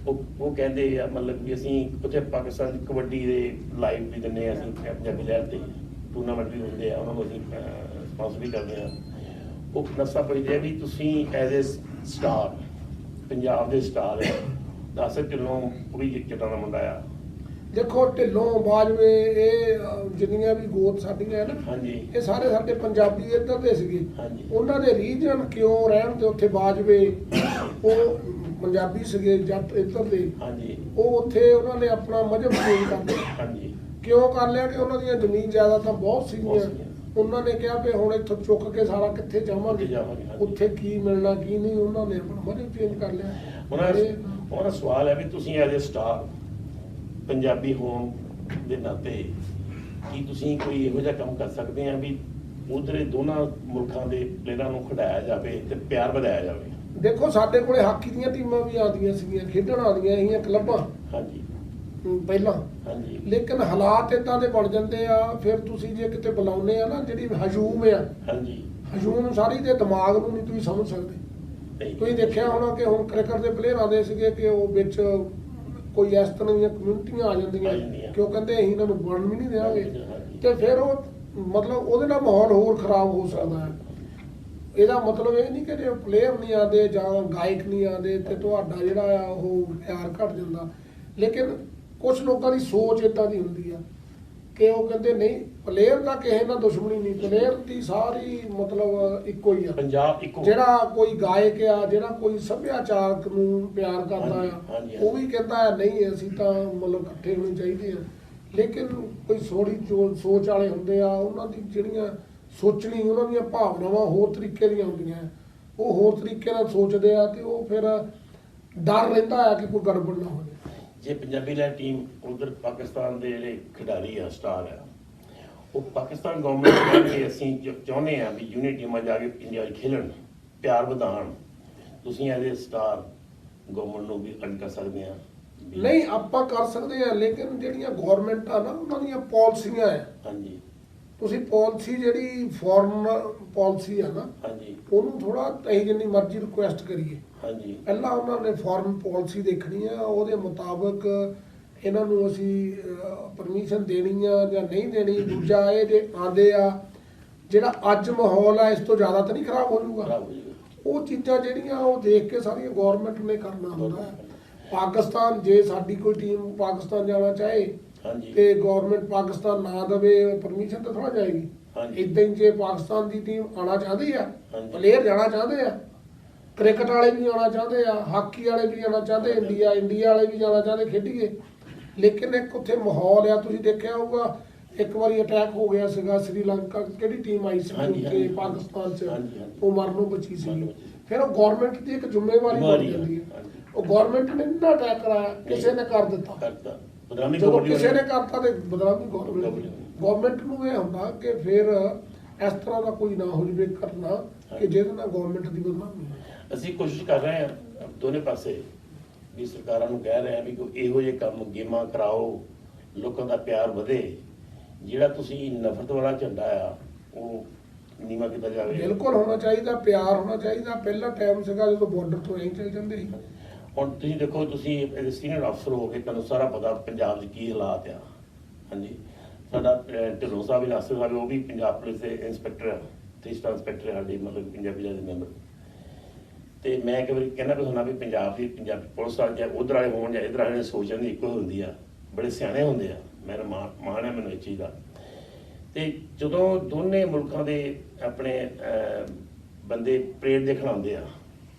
ਉਹ ਕਹਿੰਦੇ ਆ ਮਤਲਬ ਵੀ ਅਸੀਂ ਉੱਥੇ ਪਾਕਿਸਤਾਨ ਦੀ ਕਬੱਡੀ ਦੇ ਲਾਈਵ ਵੀ ਦਿੰਦੇ ਆ, ਅਸੀਂ ਪੰਜਾਬੀ ਲਹਿਰ ਤੇ ਟੂਰਨਾਮੈਂਟ ਵੀ ਹੁੰਦੇ ਆ, ਉਹਨਾਂ ਨੂੰ ਅਸੀਂ ਸਪਾਂਸਰ ਵੀ ਕਰਦੇ ਆ। ਉਹ ਨਰਸਾਂ ਪੁੱਛਦੇ ਆ ਵੀ ਤੁਸੀਂ ਐਜ਼ ਏ ਸਟਾਰ, ਪੰਜਾਬ ਦੇ ਸਟਾਰ ਆ, ਦੱਸ ਢਿੱਲੋਂ ਉਹ ਵੀ ਜੱਟਾਂ ਦਾ ਮੁੰਡਾ ਆ। ਦੇਖੋ, ਢਿੱਲੋਂ ਬਾਜਵੇ, ਇਹ ਜਿੰਨੀਆਂ ਵੀ ਗੋਤ ਸਾਡੀਆਂ ਨਾ, ਹਾਂਜੀ, ਇਹ ਸਾਰੇ ਸਾਡੇ ਪੰਜਾਬੀ ਇੱਧਰ ਦੇ ਸੀਗੇ। ਹਾਂਜੀ। ਉਹਨਾਂ ਦੇ ਰੀਜਨ ਕਿਉਂ ਰਹਿਣ ਤੇ ਉੱਥੇ ਬਾਜਵੇ, ਉਹ ਪੰਜਾਬੀ ਸੀਗੇ ਜੱਟ ਇੱਧਰ ਦੇ, ਹਾਂਜੀ ਉਹ ਉੱਥੇ ਉਹਨਾਂ ਨੇ ਆਪਣਾ ਮਜ਼ਹਬ ਚੇਂਜ ਕਰ ਲਿਆ। ਹਾਂਜੀ ਕਿਉਂ ਕਰ ਲਿਆ ਕਿ ਉਹਨਾਂ ਦੀਆਂ ਜ਼ਮੀਨ ਜਾਇਦਾਦਾਂ ਬਹੁਤ ਬਹੁਤ ਸੀਗੀਆਂ। ਸੀਗੀਆਂ। ਉਹਨਾਂ ਨੇ ਕਿਹਾ ਵੀ ਹੁਣ ਇੱਥੋਂ ਚੁੱਕ ਕੇ ਸਾਰਾ ਕਿੱਥੇ ਜਾਵਾਂਗੇ, ਕਿੱਥੇ ਜਾਵਾਂਗੇ, ਹਾਂਜੀ। ਉੱਥੇ ਕੀ ਮਿਲਣਾ ਕੀ ਨਹੀਂ, ਉਹਨਾਂ ਨੇ ਆਪਣਾ ਮਜ਼ਹਬ ਚੇਂਜ ਕਰ ਲਿਆ। ਉਹਨਾਂ ਦਾ ਸਵਾਲ ਹੈ ਵੀ ਤੁਸੀਂ ਐਜ਼ ਏ ਸਟਾਰ ਪੰਜਾਬੀ ਹੋਣ ਦੇ ਨਾਤੇ ਕੀ ਤੁਸੀਂ ਕੋਈ ਇਹੋ ਜਿਹਾ ਕੰਮ ਕਰ ਸਕਦੇ ਆ ਵੀ ਉਧਰੇ ਦੋਨਾਂ ਮੁਲਕਾਂ ਦੇ ਪਲੇਅਰਾਂ ਨੂੰ ਖਿਡਾਇਆ ਜਾਵੇ ਤੇ ਪਿਆਰ ਵਧਾਇਆ ਜਾਵੇ? ਦੇਖੋ ਸਾਡੇ ਕੋਲੇ ਹਾਕੀ ਦੀਆਂ ਟੀਮਾਂ ਵੀ ਆਉਂਦੀਆਂ ਸੀਗੀਆਂ, ਖੇਡਣ ਆਉਂਦੀਆਂ ਸੀਗੀਆਂ ਕਲੱਬਾਂ ਹਾਂਜੀ ਪਹਿਲਾਂ, ਹਾਂਜੀ ਲੇਕਿਨ ਹਾਲਾਤ ਇਦਾਂ ਦੇ ਬਣ ਜਾਂਦੇ ਆ, ਫਿਰ ਤੁਸੀਂ ਜੇ ਕਿਤੇ ਬੁਲਾਉਂਦੇ ਆ ਨਾ, ਜਿਹੜੀ ਹਜੂਮ ਆ, ਹਾਂਜੀ ਹਜੂਮ ਸਾਰੀ ਦੇ ਦਿਮਾਗ ਨੂੰ ਨਹੀਂ ਤੁਸੀਂ ਸਮਝ ਸਕਦੇ। ਨਹੀਂ ਤੁਸੀਂ ਦੇਖਿਆ ਹੋਣਾ ਕਿ ਹੁਣ ਕ੍ਰਿਕਟ ਦੇ ਪਲੇਅਰ ਆਉਂਦੇ ਸੀਗੇ ਕਿ ਉਹ ਵਿੱਚ ਕੋਈ ਇਸ ਤਰ੍ਹਾਂ ਦੀਆਂ ਕਮਿਊਨਿਟੀਆਂ ਆ ਜਾਂਦੀਆਂ ਆ ਜਾਂਦੀਆਂ। ਕਿ ਉਹ ਕਹਿੰਦੇ ਅਸੀਂ ਇਹਨਾਂ ਨੂੰ ਬਣਨ ਵੀ ਨਹੀਂ ਦੇਵਾਂਗੇ, ਹਾਂਜੀ। ਤੇ ਫਿਰ ਉਹ ਮਤਲਬ ਉਹਦੇ ਨਾਲ ਮਾਹੌਲ ਹੋਰ ਖਰਾਬ ਹੋ ਸਕਦਾ ਹੈ। ਇਹਦਾ ਮਤਲਬ ਇਹ ਨਹੀਂ ਕਿ ਜੇ ਪਲੇਅਰ ਨਹੀਂ ਆਉਂਦੇ ਜਾਂ ਗਾਇਕ ਨਹੀਂ ਆਉਂਦੇ ਤੇ ਤੁਹਾਡਾ ਜਿਹੜਾ ਆ ਉਹ ਪਿਆਰ ਘਟ ਜਾਂਦਾ, ਲੇਕਿਨ ਕੁਝ ਲੋਕਾਂ ਦੀ ਸੋਚ ਇਦਾਂ ਦੀ ਹੁੰਦੀ ਆ ਕਿ ਉਹ ਕਹਿੰਦੇ ਨਹੀਂ, ਪਲੇਅਰ ਦਾ ਕਿਸੇ ਨਾਲ ਦੁਸ਼ਮਣੀ ਨਹੀਂ, ਪਲੇਅਰ ਦੀ ਸਾਰੀ ਮਤਲਬ ਇੱਕੋ ਹੀ ਆ। ਪੰਜਾਬ ਇੱਕੋ ਜਿਹੜਾ ਕੋਈ ਗਾਇਕ ਆ, ਜਿਹੜਾ ਕੋਈ ਸੱਭਿਆਚਾਰਕ ਨੂੰ ਪਿਆਰ ਕਰਦਾ ਹਾਂਜੀ, ਆ, ਹਾਂਜੀ। ਉਹ ਵੀ ਕਹਿੰਦਾ ਆ ਨਹੀਂ ਅਸੀਂ ਤਾਂ ਮਤਲਬ ਇਕੱਠੇ ਹੋਣੇ ਚਾਹੀਦੇ ਆ। ਲੇਕਿਨ ਕੋਈ ਸੋਚ ਵਾਲੇ ਹੁੰਦੇ ਆ, ਉਹਨਾਂ ਦੀ ਜਿਹੜੀਆਂ ਸੋਚਣੀ, ਉਹਨਾਂ ਦੀਆਂ ਭਾਵਨਾਵਾਂ ਹੋਰ ਤਰੀਕੇ ਦੀਆਂ ਹੁੰਦੀਆਂ, ਉਹ ਹੋਰ ਤਰੀਕੇ ਨਾਲ ਸੋਚਦੇ ਆ ਤੇ ਉਹ ਫਿਰ ਡਰ ਰਹਿੰਦਾ ਆ ਕਿ ਕੋਈ ਗੜਬੜ ਨਾ ਹੋ ਜਾਏ। ਜੇ ਪੰਜਾਬੀ ਲੈ ਟੀਮ ਉਧਰ ਪਾਕਿਸਤਾਨ ਦੇ ਜਿਹੜੇ ਖਿਡਾਰੀ ਆ, ਸਟਾਰ ਆ, ਉਹ ਪਾਕਿਸਤਾਨ ਗਵਰਨਮੈਂਟ ਕਹਿੰਦੇ ਅਸੀਂ ਚਾਹੁੰਦੇ ਆ ਵੀ ਯੂਨੀਅਨ ਟੀਮਾਂ ਜਾ ਕੇ ਇੰਡੀਆ 'ਚ ਖੇਲਣ, ਪਿਆਰ ਵਧਾਉਣ, ਤੁਸੀਂ ਐਜ਼ ਏ ਸਟਾਰ ਗਵਰਨਮੈਂਟ ਨੂੰ ਵੀ ਅਰਜ਼ ਕਰ ਸਕਦੇ ਆ? ਨਹੀਂ, ਆਪਾਂ ਕਰ ਸਕਦੇ ਆ, ਲੇਕਿਨ ਜਿਹੜੀਆਂ ਗਵਰਨਮੈਂਟਾਂ ਨਾ ਉਹਨਾਂ ਦੀਆਂ ਪਾਲਿਸੀਆਂ ਆ, ਹਾਂਜੀ ਤੁਸੀਂ ਪਾਲਿਸੀ ਜਿਹੜੀ ਫੋਰਨ ਪਾਲਿਸੀ ਆ ਨਾ, ਹਾਂਜੀ ਉਹਨੂੰ ਥੋੜਾ ਅਸੀਂ ਜਿੰਨੀ ਮਰਜ਼ੀ ਰਿਕੁਐਸਟ ਕਰੀਏ, ਹਾਂਜੀ ਪਹਿਲਾਂ ਉਹਨਾਂ ਨੇ ਫੋਰਨ ਪਾਲਿਸੀ ਦੇਖਣੀ ਆ, ਉਹਦੇ ਮੁਤਾਬਕ ਇਹਨਾਂ ਨੂੰ ਅਸੀਂ ਪਰਮਿਸ਼ਨ ਦੇਣੀ ਆ ਜਾਂ ਨਹੀਂ ਦੇਣੀ। ਦੂਜਾ ਇਹ ਜੇ ਆਂਦੇ ਆ, ਜਿਹੜਾ ਅੱਜ ਮਾਹੌਲ ਆ ਇਸ ਤੋਂ ਜ਼ਿਆਦਾ ਤਾਂ ਨਹੀਂ ਖਰਾਬ ਹੋ ਜਾਊਗਾ। ਖਰਾਬ ਹੋ ਜਾਏਗਾ। ਉਹ ਚੀਜ਼ਾਂ ਜਿਹੜੀਆਂ ਉਹ ਦੇਖ ਕੇ ਸਾਰੀਆਂ ਗਵਰਨਮੈਂਟ ਨੇ ਕਰਨਾ ਹੁੰਦਾ ਹੈ। ਪਾਕਿਸਤਾਨ, ਜੇ ਸਾਡੀ ਕੋਈ ਟੀਮ ਪਾਕਿਸਤਾਨ ਜਾਣਾ ਚਾਹੇ ਹਾਂਜੀ ਤੇ ਗਵਰਨਮੈਂਟ ਪਾਕਿਸਤਾਨ ਨਾ ਦੇਵੇ ਪਰਮਿਸ਼ਨ ਤਾਂ ਥੋੜਾ ਜਾਏਗੀ। ਹਾਂਜੀ। ਇਦਾਂ ਹੀ ਜੇ ਪਾਕਿਸਤਾਨ ਦੀ ਟੀਮ ਆਉਣਾ ਚਾਹਦੀ ਆ, ਹਾਂਜੀ। ਪਲੇਅਰ ਜਾਣਾ ਚਾਹੁੰਦੇ ਆ, ਕ੍ਰਿਕਟ ਵਾਲੇ ਵੀ ਆਉਣਾ ਚਾਹੁੰਦੇ ਆ, ਹਾਕੀ ਵਾਲੇ ਵੀ ਆਉਣਾ ਚਾਹੁੰਦੇ, ਇੰਡੀਆ ਵਾਲੇ ਵੀ ਜਾਣਾ ਚਾਹੁੰਦੇ ਖੇਡੀਏ, ਲੇਕਿਨ ਇੱਕ ਉੱਥੇ ਮਾਹੌਲ ਆ। ਤੁਸੀਂ ਦੇਖਿਆ ਹੋਊਗਾ ਇੱਕ ਵਾਰੀ ਅਟੈਕ ਹੋ ਗਿਆ ਸੀਗਾ ਸ੍ਰੀਲੰਕਾ, ਕਿਹੜੀ ਟੀਮ ਆਈ ਸੀ ਹਾਂਜੀ, ਉੱਥੇ ਹਾਂਜੀ। ਪਾਕਿਸਤਾਨ 'ਚ, ਹਾਂਜੀ, ਹਾਂਜੀ। ਉਹ ਮਰਨੋਂ ਬਚੀ ਸੀ। ਮਰਨੋਂ ਬਚੀ। ਫਿਰ ਉਹ ਗਵਰਨਮੈਂਟ ਦੀ ਇੱਕ ਜ਼ਿੰਮੇਵਾਰੀ ਬਣ ਜਾਂਦੀ ਹੈ। ਹਾਂਜੀ। ਉਹ ਗਵਰਨਮੈਂਟ ਨੇ ਨਾ ਅਟੈਕ ਕਰਾਇਆ, ਕਿਸੇ ਨੇ ਕਰ ਦਿੱਤਾ। ਕਰਤਾ ਬਦਨਾਮੀ ਜਦੋਂ ਗਵਰਨਮੈਂਟ ਕਿਸੇ ਨੇ ਕਰਤਾ ਤੇ ਬਦਨਾਮੀ ਗਵਰਨਮੈਂਟ ਨੂੰ ਇਹ ਹੁੰਦਾ ਕਿ ਫਿਰ ਇਸ ਤਰ੍ਹਾਂ ਦਾ ਕੋਈ ਨਾ ਹੋ ਜਵੇ ਕਰਨਾ ਕਿ ਜਿਹਦੇ ਨਾਲ ਗਵਰਨਮੈਂਟ ਦੀ ਬਦਨਾਮੀ ਹੋਵੇ। ਅਸੀਂ ਕੋਸ਼ਿਸ਼ ਕਰ ਰਹੇ ਹਾਂ ਦੋਨੇ ਪਾਸੇ ਵੀ ਸਰਕਾਰਾਂ ਨੂੰ ਕਹਿ ਰਹੇ ਹਾਂ ਵੀ ਕੋਈ ਇਹੋ ਜਿਹੇ ਕੰਮ ਗੇਮਾਂ ਕਰਾਓ, ਲੋਕਾਂ ਦਾ ਪਿਆਰ ਵਧੇ, ਜਿਹੜਾ ਤੁਸੀਂ ਨਫ਼ਰਤ ਵਾਲਾ ਝੰਡਾ ਆ ਉਹ ਨੀਵਾਂ ਕੀਤਾ ਜਾਵੇ। ਬਿਲਕੁਲ ਹੋਣਾ ਚਾਹੀਦਾ, ਪਿਆਰ ਹੋਣਾ ਚਾਹੀਦਾ। ਪਹਿਲਾ ਟਾਈਮ ਸੀਗਾ ਜਦੋਂ ਬਾਰਡਰ ਤੋਂ ਐਂ ਚੱਲ ਜਾਂਦੇ ਸੀ। ਹੁਣ ਤੁਸੀਂ ਦੇਖੋ, ਤੁਸੀਂ ਸੀਨੀਅਰ ਅਫਸਰ ਹੋ ਕੇ ਤੁਹਾਨੂੰ ਸਾਰਾ ਪਤਾ ਪੰਜਾਬ 'ਚ ਕੀ ਹਾਲਾਤ ਆ। ਹਾਂਜੀ, ਸਾਡਾ ਢਿੱਲੋਂ ਸਾਹਿਬ ਇਨਾਸਰ ਸਾਹਿਬ, ਉਹ ਵੀ ਪੰਜਾਬ ਪੁਲਿਸ ਦੇ ਇੰਸਪੈਕਟਰ ਆ, 3 ਸਟਾਰ ਇੰਸਪੈਕਟਰ ਸਾਡੇ ਮਤਲਬ ਪੰਜਾਬੀ ਦੇ ਮੈਂਬਰ। ਤੇ ਮੈਂ ਇੱਕ ਵਾਰੀ ਕਹਿੰਦਾ ਵੀ ਹੁੰਦਾ ਵੀ ਪੰਜਾਬੀ ਪੁਲਿਸ ਵਾਲੇ ਜਾਂ ਉਧਰ ਵਾਲੇ ਹੋਣ ਜਾਂ ਇੱਧਰ ਵਾਲੇ ਨੇ ਸੋਚ ਜਾਂਦੀ ਇੱਕੋ ਹੁੰਦੀ ਆ, ਬੜੇ ਸਿਆਣੇ ਹੁੰਦੇ ਆ। ਮੇਰਾ ਮਾਣ ਹੈ ਮੈਨੂੰ ਇਸ ਚੀਜ਼ ਦਾ। ਤੇ ਜਦੋਂ ਦੋਨੇ ਮੁਲਕਾਂ ਦੇ ਆਪਣੇ ਬੰਦੇ ਪਰੇਡ ਦੇਖਣ ਆਉਂਦੇ ਆ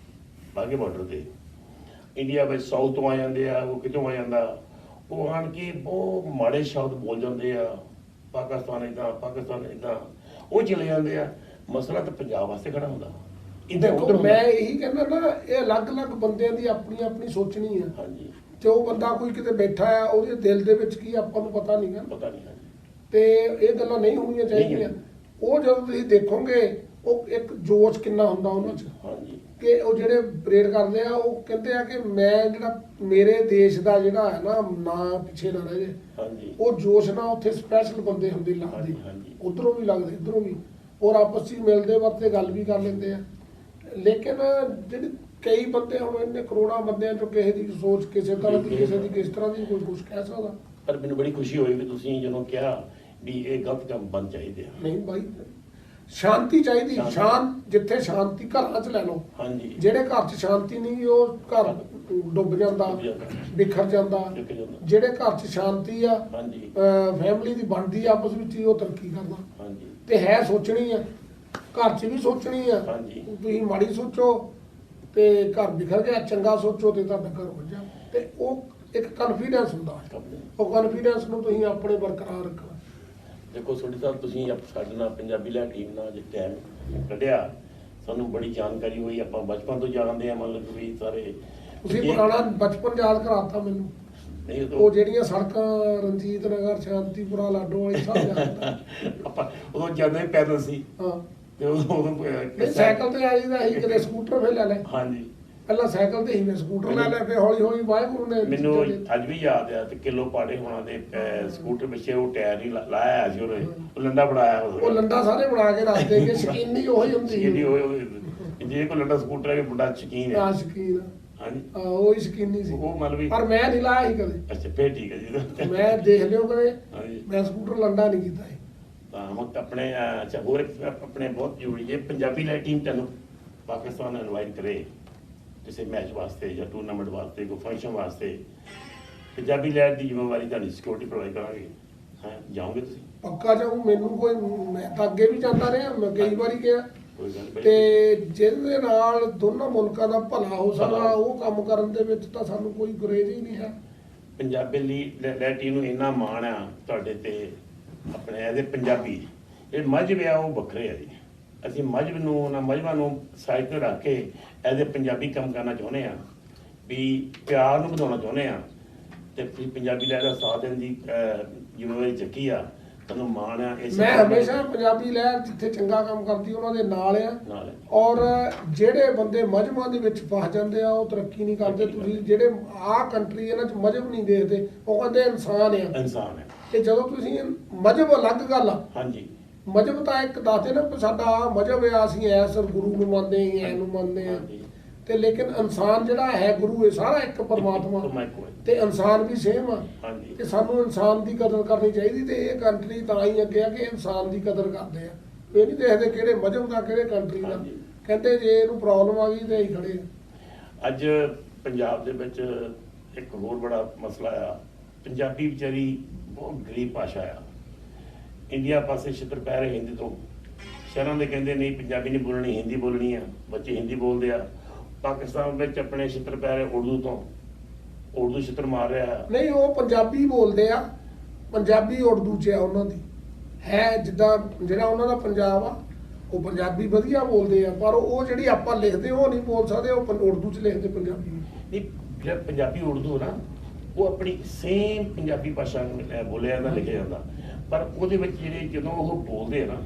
ਬਾਘੇ ਬਾਰਡਰ ਤੇ, ਇੰਡੀਆ ਵਿੱਚ ਸਾਊਥ ਤੋਂ ਆ ਜਾਂਦੇ ਆ, ਉਹ ਕਿਤੋਂ ਆ ਜਾਂਦਾ, ਉਹ ਆਣ ਕੇ ਬਹੁਤ ਮਾੜੇ ਸ਼ਬਦ ਬੋਲ ਜਾਂਦੇ ਆ, ਪਾਕਿਸਤਾਨ ਇੱਦਾਂ ਉਹ ਚਲੇ ਜਾਂਦੇ ਆ। ਮਸਲਾ ਤਾਂ ਪੰਜਾਬ ਵਾਸਤੇ ਖੜਾ ਹੁੰਦਾ। ਦੇਖੋ ਮੈਂ ਇਹੀ ਕਹਿੰਦਾ ਨਾ, ਇਹ ਅਲੱਗ-ਅਲੱਗ ਬੰਦਿਆਂ ਦੀ ਆਪਣੀ ਆਪਣੀ ਸੋਚਣੀ ਆ। ਹਾਂਜੀ, ਤੇ ਉਹ ਬੰਦਾ ਕੋਈ ਕਿਤੇ ਬੈਠਾ ਆ, ਉਹਦੇ ਦਿਲ ਦੇ ਵਿੱਚ ਕੀ ਆਪਾਂ ਨੂੰ ਪਤਾ ਨਹੀਂ ਗਾ, ਪਤਾ ਨਹੀਂ। ਹਾਂਜੀ, ਤੇ ਇਹ ਗੱਲਾਂ ਨਹੀਂ ਹੋਣੀਆਂ ਚਾਹੀਦੀਆਂ। ਉਹ ਜਦੋਂ ਤੁਸੀਂ ਦੇਖੋਗੇ ਉਹ ਇੱਕ ਜੋਸ਼ ਕਿੰਨਾ ਹੁੰਦਾ ਉਹਨਾਂ 'ਚ, ਹਾਂਜੀ, ਕਿ ਉਹ ਜਿਹੜੇ ਪਰੇਡ ਕਰਦੇ ਆ ਉਹ ਕਹਿੰਦੇ ਆ ਕਿ ਮੈਂ ਜਿਹੜਾ ਮੇਰੇ ਦੇਸ਼ ਦਾ ਜਿਹੜਾ ਹੈ ਨਾ ਨਾਂ ਪਿੱਛੇ ਨਾ ਰਹਿ ਜੇ। ਹਾਂਜੀ, ਉਹ ਜੋਸ਼ ਨਾਲ ਉੱਥੇ ਸਪੈਸ਼ਲ ਬੰਦੇ ਹੁੰਦੇ ਲੱਗਦੇ, ਹਾਂਜੀ, ਹਾਂਜੀ। ਉਧਰੋਂ ਵੀ ਲੱਗਦੇ ਇੱਧਰੋਂ ਵੀ, ਔਰ ਆਪਸ 'ਚ ਮਿਲਦੇ ਵਰਤੇ ਗੱਲ ਵੀ ਕਰ ਲੈਂਦੇ ਆ। ਲੇਕਿਨ ਜਿਹੜੇ ਕਈ ਬੰਦੇ ਹੁਣ ਇੰਨੇ ਕਰੋੜਾਂ ਬੰਦਿਆਂ ਚੋਂ ਕਿਸੇ ਦੀ ਸੋਚ ਕਿਸੇ ਤਰ੍ਹਾਂ ਦੀ, ਕਿਸੇ ਦੀ ਕਿਸ ਤਰ੍ਹਾਂ ਦੀ, ਕੋਈ ਕੁਛ ਕਹਿ ਸਕਦਾ। ਪਰ ਮੈਨੂੰ ਬੜੀ ਖੁਸ਼ੀ ਹੋਈ ਵੀ ਤੁਸੀਂ ਜਦੋਂ ਕਿਹਾ ਵੀ ਇਹ ਗਲਤ ਕੰਮ ਬੰਦ ਚਾਹੀਦੇ ਆ। ਨਹੀਂ ਬਾਈ, ਸ਼ਾਂਤੀ ਚਾਹੀਦੀ। ਜਿੱਥੇ ਸ਼ਾਂਤੀ ਘਰਾਂ 'ਚ ਲੈ ਲਓ, ਹਾਂਜੀ, ਜਿਹੜੇ ਘਰ 'ਚ ਸ਼ਾਂਤੀ ਨਹੀਂ ਉਹ ਘਰ ਡੁੱਬ ਜਾਂਦਾ, ਬਿਖਰ ਜਾਂਦਾ। ਜਿਹੜੇ ਘਰ 'ਚ ਸ਼ਾਂਤੀ ਆ, ਹਾਂਜੀ, ਫੈਮਿਲੀ ਦੀ ਬਣਦੀ ਆ ਆਪਸ ਵਿੱਚ ਹੀ, ਉਹ ਤਰੱਕੀ ਕਰਦਾ। ਹਾਂਜੀ, ਤੇ ਹੈ ਸੋਚਣੀ ਆ, ਘਰ 'ਚ ਵੀ ਸੋਚਣੀ ਆ। ਹਾਂਜੀ। ਤੁਸੀਂ ਮਾੜੀ ਸੋਚੋ ਤੇ ਘਰ ਬਿਖਰ ਗਿਆ, ਚੰਗਾ ਸੋਚੋ ਤੇ ਤੁਹਾਡਾ ਘਰ ਵੱਜਾ। ਤੇ ਉਹ ਇੱਕ ਕੌਨਫੀਡੈਂਸ ਹੁੰਦਾ ਹੈ, ਉਹ ਕੌਨਫੀਡੈਂਸ ਨੂੰ ਤੁਸੀਂ ਆਪਣੇ ਬਰਕਰਾਰ ਰੱਖਣਾ। ਦੇਖੋ ਸੋਢੀ ਸਾਹਿਬ, ਤੁਸੀਂ ਸਾਡੇ ਨਾਲ ਪੰਜਾਬੀ ਲੈ ਟੀਮ ਨਾਲ ਜੇ ਟਾਈਮ ਕੱਢਿਆ, ਸਾਨੂੰ ਬੜੀ ਜਾਣਕਾਰੀ ਹੋਈ। ਆਪਾਂ ਬਚਪਨ ਤੋਂ ਜਾਣਦੇ ਆ, ਮਤਲਬ ਵੀ ਸਾਰੇ ਤੁਸੀਂ ਪੁਰਾਣਾ ਬਚਪਨ ਯਾਦ ਕਰਾਤਾ ਮੈਨੂੰ। ਨਹੀਂ ਉਹ ਜਿਹੜੀਆਂ ਸੜਕਾਂ ਰਣਜੀਤ ਨਗਰ, ਸ਼ਾਂਤੀਪੁਰਾ, ਲਾਡੋ ਵਾਲੀ ਸਭ ਜਾਂਦਾ। ਆਪਾਂ ਉਦੋਂ ਜਾਂਦੇ ਪੈਦਲ ਸੀ ਹਾਂ, ਤੇ ਉਦੋਂ ਨਹੀਂ ਸਾਈਕਲ ਤੇ ਆਈਦਾ ਸੀ, ਕਿਤੇ ਸਕੂਟਰ ਫੇ ਲੈ ਲੈ। ਹਾਂਜੀ, ਪਹਿਲਾਂ ਸਾਈਕਲ ਤੇ ਹੀ ਮੈਂ ਸਕੂਟਰ ਲੈ ਲੈ, ਫਿਰ ਹੌਲੀ ਹੌਲੀ ਵਾਹਿਗੁਰੂ ਨੇ ਮੈਨੂੰ ਅੱਜ ਵੀ ਯਾਦ ਆ। ਤੇ ਕਿਲੋ ਪਾੜੇ ਹੋਣਾ ਦੇ ਸਕੂਟਰ ਪਿੱਛੇ ਉਹ ਟਾਇਰ ਨਹੀਂ ਲਾਇਆ ਸੀ, ਉਹ ਲੰਡਾ ਬਣਾਇਆ ਉਹ ਲੰਡਾ ਸਾਰੇ ਬਣਾ ਕੇ ਰੱਖਦੇ ਕਿ ਸ਼ਕੀਨੀ ਉਹੀ ਹੁੰਦੀ ਸੀ। ਜੇ ਕੋਈ ਲੰਡਾ ਸਕੂਟਰ ਹੈ, ਮੁੰਡਾ ਸ਼ਕੀਨ ਹੈ। ਸ਼ਕੀਨ ਹਾਂਜੀ, ਉਹ ਹੀ ਸ਼ਕੀਨੀ ਸੀ, ਉਹ ਮਤਲਬ ਵੀ। ਪਰ ਮੈਂ ਨਹੀਂ ਲਾਇਆ ਸੀ ਕਦੇ। ਅੱਛਾ, ਫੇਰ ਠੀਕ ਹੈ ਜੀ। ਮੈਂ ਦੇਖ ਲਿਓ ਕਦੇ, ਹਾਂਜੀ, ਮੈਂ ਸਕੂਟਰ ਲੰਡਾ ਨਹੀਂ ਕੀਤਾ ਸੀ। ਤਾਂ ਹੁਣ ਆਪਣੇ ਅੱਛਾ, ਹੋਰ ਇੱਕ ਆਪਣੇ ਬਹੁਤ ਜ਼ਰੂਰੀ ਹੈ, ਪੰਜਾਬੀ ਲੈ ਟੀਮ ਤੁਹਾਨੂੰ ਪਾਕਿਸਤਾਨ ਇਨਵਾਈਟ ਕਰੇ ਕਿਸੇ ਮੈਚ ਵਾਸਤੇ ਜਾਂ ਟੂਰਨਾਮੈਂਟ ਵਾਸਤੇ, ਕੋਈ ਫੰਕਸ਼ਨ ਵਾਸਤੇ, ਪੰਜਾਬੀ ਲੈਟ ਦੀ ਜ਼ਿੰਮੇਵਾਰੀ ਤੁਹਾਡੀ ਸਿਕਿਉਰਿਟੀ ਪ੍ਰੋਵਾਈਡ ਕਰਾਂਗੇ। ਹਾਂ, ਜਾਓਗੇ ਤੁਸੀਂ? ਪੱਕਾ ਜਾਊਂ। ਮੈਨੂੰ ਕੋਈ, ਮੈਂ ਤਾਂ ਅੱਗੇ ਵੀ ਜਾਂਦਾ ਰਿਹਾ, ਮੈਂ ਕਈ ਵਾਰੀ ਗਿਆ। ਕੋਈ ਗੱਲ ਨਹੀਂ। ਤੇ ਜਿਹਦੇ ਨਾਲ ਦੋਨਾਂ ਮੁਲਕਾਂ ਦਾ ਭਲਾ ਹੋ ਸਕਦਾ, ਉਹ ਕੰਮ ਕਰਨ ਦੇ ਵਿੱਚ ਤਾਂ ਸਾਨੂੰ ਕੋਈ ਗੁਰੇਜ਼ ਹੀ ਨਹੀਂ ਹੈ। ਪੰਜਾਬੀ ਲੈ ਟੀਮ ਨੂੰ ਇੰਨਾ ਮਾਣ ਆ ਤੁਹਾਡੇ ਤੇ, ਆਪਣੇ ਇਹਦੇ ਪੰਜਾਬੀ ਇਹ ਮਜ਼ਹਬ ਆ ਉਹ ਵੱਖਰੇ ਆ ਜੀ। ਅਸੀਂ ਮਜ਼ਹਬ ਨੂੰ, ਉਹਨਾਂ ਮਜ਼ਹਬਾਂ ਨੂੰ ਸਾਈਡ ਤੇ ਰੱਖ ਕੇ ਇਹਦੇ ਪੰਜਾਬੀ ਕੰਮ ਕਰਨਾ ਚਾਹੁੰਦੇ ਆ, ਵੀ ਪਿਆਰ ਨੂੰ ਵਧਾਉਣਾ ਚਾਹੁੰਦੇ ਆ। ਤੇ ਤੁਸੀਂ ਪੰਜਾਬੀ ਲਹਿਰ ਦਾ ਸਾਥ ਦੇਣ ਦੀ ਜ਼ਿੰਮੇਵਾਰੀ ਚੱਕੀ ਆ, ਤੁਹਾਨੂੰ ਮਾਣ ਆ। ਮੈਂ ਹਮੇਸ਼ਾ ਪੰਜਾਬੀ ਲਹਿਰ ਜਿੱਥੇ ਚੰਗਾ ਕੰਮ ਕਰਦੀ ਉਹਨਾਂ ਦੇ ਨਾਲ ਆ। ਨਾਲ ਔਰ ਜਿਹੜੇ ਬੰਦੇ ਮਜ਼ਹਬਾਂ ਦੇ ਵਿੱਚ ਫਸ ਜਾਂਦੇ ਆ, ਉਹ ਤਰੱਕੀ ਨਹੀਂ ਕਰਦੇ। ਤੁਸੀਂ ਜਿਹੜੇ ਆਹ ਕੰਟਰੀ ਇਹਨਾਂ 'ਚ ਮਜ਼ਹਬ ਨਹੀਂ ਦੇਖਦੇ, ਉਹ ਕਹਿੰਦੇ ਇਨਸਾਨ ਆ। ਇਨਸਾਨ ਹੈ। ਤੇ ਜਦੋਂ ਤੁਸੀਂ ਮਜ਼ਹਬ ਅਲੱਗ ਗੱਲ ਆ, ਹਾਂਜੀ, ਮਜ਼ਹਬ ਤਾਂ ਇੱਕ ਦੱਸਦੇ ਨਾ ਵੀ ਸਾਡਾ ਆਹ ਮਜ਼ਹਬ ਆ, ਅਸੀਂ ਐਸ ਗੁਰੂ ਨੂੰ ਮੰਨਦੇ ਹਾਂ, ਐ ਨੂੰ ਮੰਨਦੇ ਹਾਂ। ਤੇ ਲੇਕਿਨ ਇਨਸਾਨ ਜਿਹੜਾ ਹੈ, ਗੁਰੂ ਹੈ ਸਾਰਾ ਇੱਕ ਪਰਮਾਤਮਾ, ਤੇ ਇਨਸਾਨ ਵੀ ਸੇਮ ਆ। ਹਾਂਜੀ, ਤੇ ਸਾਨੂੰ ਇਨਸਾਨ ਦੀ ਕਦਰ ਕਰਨੀ ਚਾਹੀਦੀ। ਤੇ ਇਹ ਕੰਟਰੀ ਤਾਂ ਹੀ ਅੱਗੇ ਆ ਕਿ ਇਨਸਾਨ ਦੀ ਕਦਰ ਕਰਦੇ ਆ। ਇਹ ਨਹੀਂ ਦੇਖਦੇ ਕਿਹੜੇ ਮਜ਼ਹਬ ਦਾ, ਕਿਹੜੇ ਕੰਟਰੀ ਦਾ। ਕਹਿੰਦੇ ਜੇ ਇਹਨੂੰ ਪ੍ਰੋਬਲਮ ਆ ਗਈ ਤੇ ਅਸੀਂ ਖੜੇ ਆ। ਅੱਜ ਪੰਜਾਬ ਦੇ ਵਿੱਚ ਇੱਕ ਹੋਰ ਬੜਾ ਮਸਲਾ ਆ, ਪੰਜਾਬੀ ਵਿਚਾਰੀ ਬਹੁਤ ਗਰੀਬ ਭਾਸ਼ਾ ਆ। ਇੰਡੀਆ ਪਾਸੇ ਛਿੱਤਰ ਪੈ ਰਹੇ ਹਿੰਦੀ ਤੋਂ, ਸ਼ਹਿਰਾਂ ਦੇ ਕਹਿੰਦੇ ਨਹੀਂ ਪੰਜਾਬੀ ਨਹੀਂ ਬੋਲਣੀ, ਹਿੰਦੀ ਬੋਲਣੀ ਆ, ਬੱਚੇ ਹਿੰਦੀ ਬੋਲਦੇ ਆ। ਪਾਕਿਸਤਾਨ ਵਿੱਚ ਆਪਣੇ ਛਿੱਤਰ ਪੈ ਰਹੇ ਉਰਦੂ ਤੋਂ, ਉਰਦੂ ਛਿੱਤਰ ਮਾਰ ਰਿਹਾ। ਨਹੀਂ, ਉਹ ਪੰਜਾਬੀ ਬੋਲਦੇ ਆ, ਪੰਜਾਬੀ ਉਰਦੂ 'ਚ ਆ ਉਹਨਾਂ ਦੀ ਹੈ। ਜਿੱਦਾਂ ਜਿਹੜਾ ਉਹਨਾਂ ਦਾ ਪੰਜਾਬ ਆ, ਉਹ ਪੰਜਾਬੀ ਵਧੀਆ ਬੋਲਦੇ ਆ, ਪਰ ਉਹ ਜਿਹੜੀ ਆਪਾਂ ਲਿਖਦੇ ਉਹ ਨਹੀਂ ਬੋਲ ਸਕਦੇ। ਉਹ ਉਰਦੂ 'ਚ ਲਿਖਦੇ ਪੰਜਾਬੀ ਨਹੀਂ, ਜਿਹੜਾ ਪੰਜਾਬੀ ਉਰਦੂ ਨਾ, ਉਹ ਆਪਣੀ ਸੇਮ ਪੰਜਾਬੀ ਭਾਸ਼ਾ ਨੂੰ ਬੋਲਿਆ ਜਾਂਦਾ, ਲਿਖਿਆ ਜਾਂਦਾ। ਪਰ ਉਹਦੇ ਵਿੱਚ ਜਿਹੜੇ ਜਦੋਂ ਉਹ ਬੋਲਦੇ ਆ ਨਾ,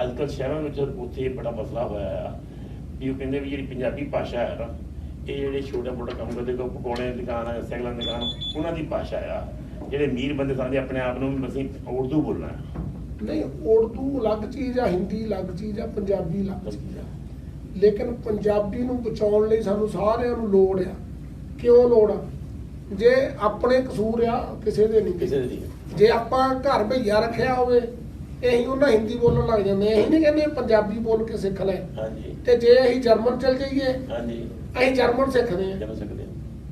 ਅੱਜ ਕੱਲ੍ਹ ਸ਼ਹਿਰਾਂ ਵਿੱਚ ਉੱਥੇ ਬੜਾ ਮਸਲਾ ਹੋਇਆ ਆ ਵੀ ਉਹ ਕਹਿੰਦੇ ਵੀ ਜਿਹੜੀ ਪੰਜਾਬੀ ਭਾਸ਼ਾ ਹੈ ਨਾ, ਇਹ ਜਿਹੜੇ ਛੋਟਾ ਮੋਟਾ ਕੰਮ ਕਰਦੇ, ਕੋਈ ਪਕੌੜੇ ਦੀ ਦੁਕਾਨ ਹੈ, ਸਾਈਕਲਾਂ ਦੀ ਦੁਕਾਨ, ਉਹਨਾਂ ਦੀ ਭਾਸ਼ਾ ਆ। ਜਿਹੜੇ ਅਮੀਰ ਬੰਦੇ ਸਮਝਦੇ ਆਪਣੇ ਆਪ ਨੂੰ ਵੀ ਅਸੀਂ ਉਰਦੂ ਬੋਲਣਾ ਹੈ। ਨਹੀਂ, ਉਰਦੂ ਅਲੱਗ ਚੀਜ਼ ਆ, ਹਿੰਦੀ ਅਲੱਗ ਚੀਜ਼ ਆ, ਪੰਜਾਬੀ ਅਲੱਗ ਚੀਜ਼ ਆ। ਲੇਕਿਨ ਪੰਜਾਬੀ ਨੂੰ ਬਚਾਉਣ ਲਈ ਸਾਨੂੰ ਸਾਰਿਆਂ ਨੂੰ ਲੋੜ ਆ। ਕਿਉਂ ਲੋੜ ਆ? ਜੇ ਆਪਣੇ ਕਸੂਰ ਆ, ਕਿਸੇ ਦੇ ਨਹੀਂ। ਕਿਸੇ ਦੀ ਜੇ ਆਪਾਂ ਘਰ ਭਈਆ ਰੱਖਿਆ ਹੋਵੇ, ਇਹੀ ਉਹਨਾਂ ਹਿੰਦੀ ਬੋਲਣ ਲੱਗ ਜਾਂਦੇ। ਇਹੀ ਨਹੀਂ ਕਹਿੰਦੇ ਪੰਜਾਬੀ ਬੋਲ ਕੇ ਸਿੱਖ ਲੈ। ਹਾਂਜੀ, ਤੇ ਜੇ ਅਸੀਂ ਜਰਮਨ ਚਲ ਜਾਈਏ, ਹਾਂਜੀ, ਅਸੀਂ ਜਰਮਨ ਸਿੱਖਦੇ ਜਮ ਸਕਦੇ ਆ।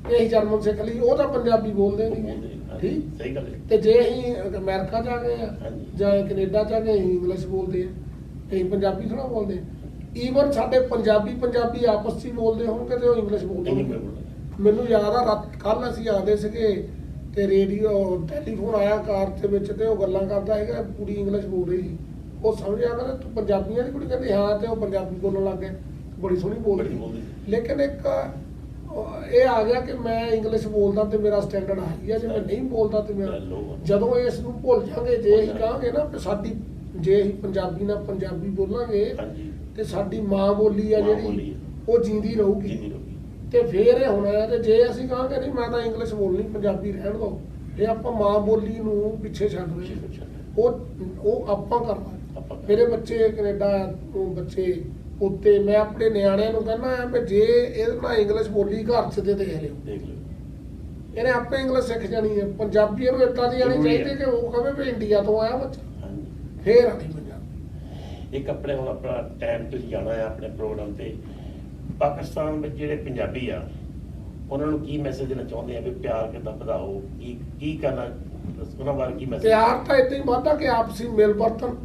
ਇਹੀ ਜਰਮਨ ਸਿੱਖ ਲਈ, ਉਹ ਤਾਂ ਪੰਜਾਬੀ ਬੋਲਦੇ ਨਹੀਂ। ਠੀਕ, ਸਹੀ ਗੱਲ ਹੈ। ਤੇ ਜੇ ਅਸੀਂ ਅਮਰੀਕਾ ਜਾ ਗਏ ਆ ਜਾਂ ਕੈਨੇਡਾ ਜਾ ਗਏ, ਅਸੀਂ ਇੰਗਲਿਸ਼ ਬੋਲਦੇ ਆ, ਅਸੀਂ ਪੰਜਾਬੀ ਥੋੜਾ ਬੋਲਦੇ। ਈਵਨ ਸਾਡੇ ਪੰਜਾਬੀ ਆਪਸ 'ਚ ਹੀ ਬੋਲਦੇ ਹੋਣਗੇ ਤੇ ਉਹ ਇੰਗਲਿਸ਼ ਬੋਲਦੇ ਹੋਣਗੇ। ਮੈਨੂੰ ਯਾਦ ਆ, ਕੱਲ ਅਸੀਂ ਆਉਂਦੇ ਸੀਗੇ ਤੇ ਰੇਡੀਓ ਟੈਲੀਫੋਨ ਆਇਆ ਕਾਰ ਦੇ ਵਿੱਚ, ਤੇ ਉਹ ਗੱਲਾਂ ਕਰਦਾ ਹੈਗਾ, ਕੁੜੀ ਇੰਗਲਿਸ਼ ਬੋਲ ਰਹੀ ਸੀ। ਉਹ ਸਮਝਿਆ ਕਹਿੰਦਾ ਤੂੰ ਪੰਜਾਬੀਆਂ ਦੀ ਕੁੜੀ? ਕਹਿੰਦੀ ਹਾਂ। ਤੇ ਉਹ ਪੰਜਾਬੀ ਬੋਲਣ ਲੱਗ ਗਿਆ, ਬੜੀ ਸੋਹਣੀ ਬੋਲਦੀ। ਲੇਕਿਨ ਇੱਕ ਇਹ ਆ ਗਿਆ ਕਿ ਮੈਂ ਇੰਗਲਿਸ਼ ਬੋਲਦਾ ਤੇ ਮੇਰਾ ਸਟੈਂਡਰਡ ਹਾਈ ਆ, ਜੇ ਮੈਂ ਨਹੀਂ ਬੋਲਦਾ ਤੇ ਮੇਰਾ। ਜਦੋਂ ਇਸ ਨੂੰ ਭੁੱਲ ਜਾਵਾਂਗੇ, ਜੇ ਅਸੀਂ ਕਹਾਂਗੇ ਨਾ ਸਾਡੀ, ਜੇ ਅਸੀਂ ਪੰਜਾਬੀ ਨਾਲ ਪੰਜਾਬੀ ਬੋਲਾਂਗੇ ਤੇ ਸਾਡੀ ਮਾਂ ਬੋਲੀ ਆ ਜਿਹੜੀ, ਉਹ ਜਿੰਦੀ ਰਹੂਗੀ। ਤੇ ਫੇਰ ਇਹ ਹੋਣਾ ਹੈ। ਤੇ ਜੇ ਅਸੀਂ ਕਹਾਂਗੇ ਨਹੀਂ ਮੈਂ ਤਾਂ ਇੰਗਲਿਸ਼ ਬੋਲਣੀ, ਪੰਜਾਬੀ ਰਹਿਣ ਦਿਓ, ਇਹ ਆਪਾਂ ਮਾਂ ਬੋਲੀ ਨੂੰ ਪਿੱਛੇ ਛੱਡ ਰਹੇ ਹਾਂ। ਉਹ ਆਪਾਂ ਕਰਨਾ। ਮੇਰੇ ਬੱਚੇ ਕੈਨੇਡਾ, ਬੱਚੇ ਉੱਤੇ, ਮੈਂ ਆਪਣੇ ਨਿਆਣਿਆਂ ਨੂੰ ਕਹਿੰਦਾ ਆ ਵੀ ਜੇ ਇਹਦੇ ਨਾਲ ਇੰਗਲਿਸ਼ ਬੋਲੀ ਘਰ 'ਚ ਤੇ ਦੇਖ ਲਿਓ, ਇਹਨੇ ਆਪੇ ਇੰਗਲਿਸ਼ ਸਿੱਖ ਜਾਣੀ ਹੈ। ਪੰਜਾਬੀ ਨੂੰ ਏਦਾਂ ਦੀ ਆਣੀ ਚਾਹੀਦੀ ਕਿ ਉਹ ਕਹੇ ਵੀ ਇੰਡੀਆ ਤੋਂ ਆਇਆ ਬੱਚਾ, ਫੇਰ ਆਣੀ ਪੰਜਾਬੀ। ਇੱਕ ਆਪਣੇ ਹੁਣ ਆਪਣਾ ਟਾਈਮ ਤੁਸੀਂ ਜਾਣਾ ਹੈ ਆਪਣੇ ਪ੍ਰੋਗਰਾਮ ਤੇ, ਪਾਕਿਸਤਾਨ ਵਿੱਚ ਜਿਹੜੇ ਪੰਜਾਬੀ ਆ, ਉਹਨਾਂ ਨੂੰ ਕੀ ਮੈਸੇਜ ਦੇਣਾ ਚਾਹੁੰਦੇ ਆ ਵੀ ਪਿਆਰ ਕਿੱਦਾਂ ਵਧਾਓ, ਕੀ ਕਰਨਾ, ਉਹਨਾਂ ਬਾਰੇ ਕੀ ਮੈਸੇਜ? ਪਿਆਰ ਤਾਂ ਏਦਾਂ ਹੀ ਵੱਧਦਾ ਕਿ ਆਪਸੀ ਮਿਲ ਵਰਤਨ,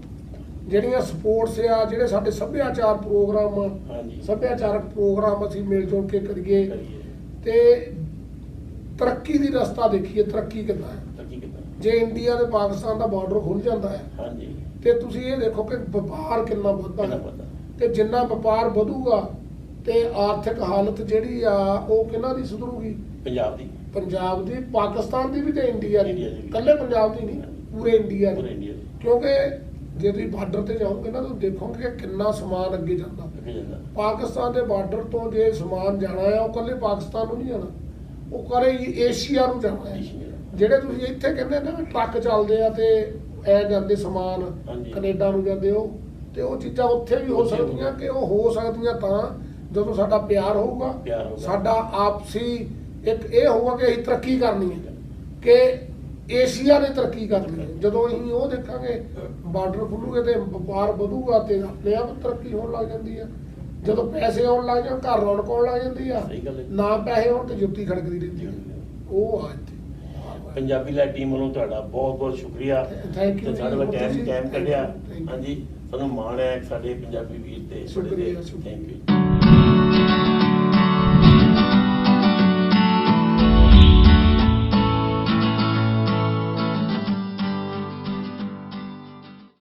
ਜਿਹੜੀਆਂ ਸਪੋਰਟਸ ਆ, ਜਿਹੜੇ ਸਾਡੇ ਸੱਭਿਆਚਾਰ ਪ੍ਰੋਗਰਾਮ ਆ, ਹਾਂਜੀ ਸੱਭਿਆਚਾਰਕ ਪ੍ਰੋਗਰਾਮ ਅਸੀਂ ਮਿਲ ਜੁਲ ਕੇ ਕਰੀਏ ਕਰੀਏ ਤੇ ਤਰੱਕੀ ਦੀ ਰਸਤਾ ਦੇਖੀਏ। ਤਰੱਕੀ ਕਿੱਦਾਂ ਹੈ? ਤਰੱਕੀ ਕਿੱਦਾਂ ਜੇ ਇੰਡੀਆ ਤੇ ਪਾਕਿਸਤਾਨ ਦਾ ਬਾਰਡਰ ਖੁੱਲ ਜਾਂਦਾ ਹੈ ਹਾਂਜੀ ਤੇ ਤੁਸੀਂ ਇਹ ਦੇਖੋ ਕਿ ਵਪਾਰ ਕਿੰਨਾ ਵੱਧਦਾ ਕਿੰਨਾ ਹੈ, ਪਤਾ ਤੇ ਜਿੰਨਾ ਵਪਾਰ ਵਧੂਗਾ ਤੇ ਆਰਥਿਕ ਹਾਲਤ ਜਿਹੜੀ ਆ ਉਹ ਕਿਹਨਾਂ ਦੀ ਸੁਧਰੂਗੀ? ਪੰਜਾਬ ਦੀ ਪੰਜਾਬ ਦੀ, ਪਾਕਿਸਤਾਨ ਦੀ ਵੀ ਤੇ ਇੰਡੀਆ ਇੰਡੀਆ ਦੀ ਦੀ, ਵੀ। ਇਕੱਲੇ ਪੰਜਾਬ ਦੀ ਨਹੀਂ, ਪੂਰੇ ਇੰਡੀਆ ਪੂਰੇ ਦੀ। ਇੰਡੀਆ ਦੀ ਕਿਉਂਕਿ ਜੇ ਤੁਸੀਂ ਬਾਰਡਰ ਤੇ ਜਾਓਗੇ ਨਾ ਤਾਂ ਦੇਖੋਗੇ ਕਿ ਕਿੰਨਾ ਸਮਾਨ ਅੱਗੇ ਜਾਂਦਾ। ਅੱਗੇ ਜਾਂਦਾ ਪਾਕਿਸਤਾਨ ਦੇ ਬਾਰਡਰ ਤੋਂ ਜੇ ਸਮਾਨ ਜਾਣਾ ਆ ਉਹ ਇਕੱਲੇ ਪਾਕਿਸਤਾਨ ਨੂੰ ਨਹੀਂ ਜਾਣਾ, ਉਹ ਕਰੇ ਏਸ਼ੀਆ ਨੂੰ ਜਾਣਾ ਹੈ। ਜਿਹੜੇ ਤੁਸੀਂ ਇੱਥੇ ਕਹਿੰਦੇ ਨਾ ਵੀ ਟਰੱਕ ਚੱਲਦੇ ਆ ਤੇ ਐ ਜਾਂਦੇ ਸਮਾਨ ਹਾਂਜੀ। ਕੈਨੇਡਾ ਨੂੰ ਜਾਂਦੇ ਉਹ, ਤੇ ਉਹ ਚੀਜ਼ਾਂ ਉੱਥੇ ਵੀ ਹੋ ਉੱਥੇ ਸਕਦੀਆਂ ਕਿ ਉਹ ਹੋ ਸਕਦੀਆਂ ਤਾਂ ਜਦੋਂ ਸਾਡਾ ਪਿਆਰ ਹੋਊਗਾ, ਪਿਆਰ ਹੋਊਗਾ। ਸਾਡਾ ਆਪਸੀ ਇੱਕ ਇਹ ਹੋਊਗਾ ਕਿ ਅਸੀਂ ਤਰੱਕੀ ਕਰਨੀ ਹੈ, ਕਿ ਏਸ਼ੀਆ ਨੇ ਤਰੱਕੀ ਕਰਨੀ ਹੈ। ਜਦੋਂ ਅਸੀਂ ਉਹ ਦੇਖਾਂਗੇ ਬਾਰਡਰ ਖੁੱਲੂਗੇ ਤੇ ਵਪਾਰ ਵਧੂਗਾ ਤੇ ਆਪਣੇ ਆਪ ਤਰੱਕੀ ਹੋਣ ਲੱਗ ਜਾਂਦੀ ਹੈ। ਜਦੋਂ ਪੈਸੇ ਆਉਣ ਲੱਗ ਜਾਣ ਘਰ ਰੌਣਕ ਆਉਣ ਲੱਗ ਜਾਂਦੀ ਆ, ਸਹੀ ਗੱਲ ਹੈ। ਨਾ ਪੈਸੇ ਹੋਣ ਤੇ ਜੁੱਤੀ ਖੜਕਦੀ ਰਹਿੰਦੀ ਹੈ। ਉਹ ਆ ਇੱਥੇ ਪੰਜਾਬੀ ਲਾਈਵ ਟੀਮ ਵੱਲੋਂ ਤੁਹਾਡਾ ਬਹੁਤ ਬਹੁਤ ਸ਼ੁਕਰੀਆ Thank you ਤੇ ਸਾਡੇ ਵੱਲ ਜੀ। ਟਾਈਮ ਕੱਢਿਆ। Thank you. ਹਾਂਜੀ ਸਾਨੂੰ ਮਾਣ ਹੈ ਸਾਡੇ ਪੰਜਾਬੀ ਵੀਰ ਤੇ ਸ਼ੁਕਰੀਆ, ਥੈਂਕ ਸ਼ੁਕਰੀਆ। ਯੂ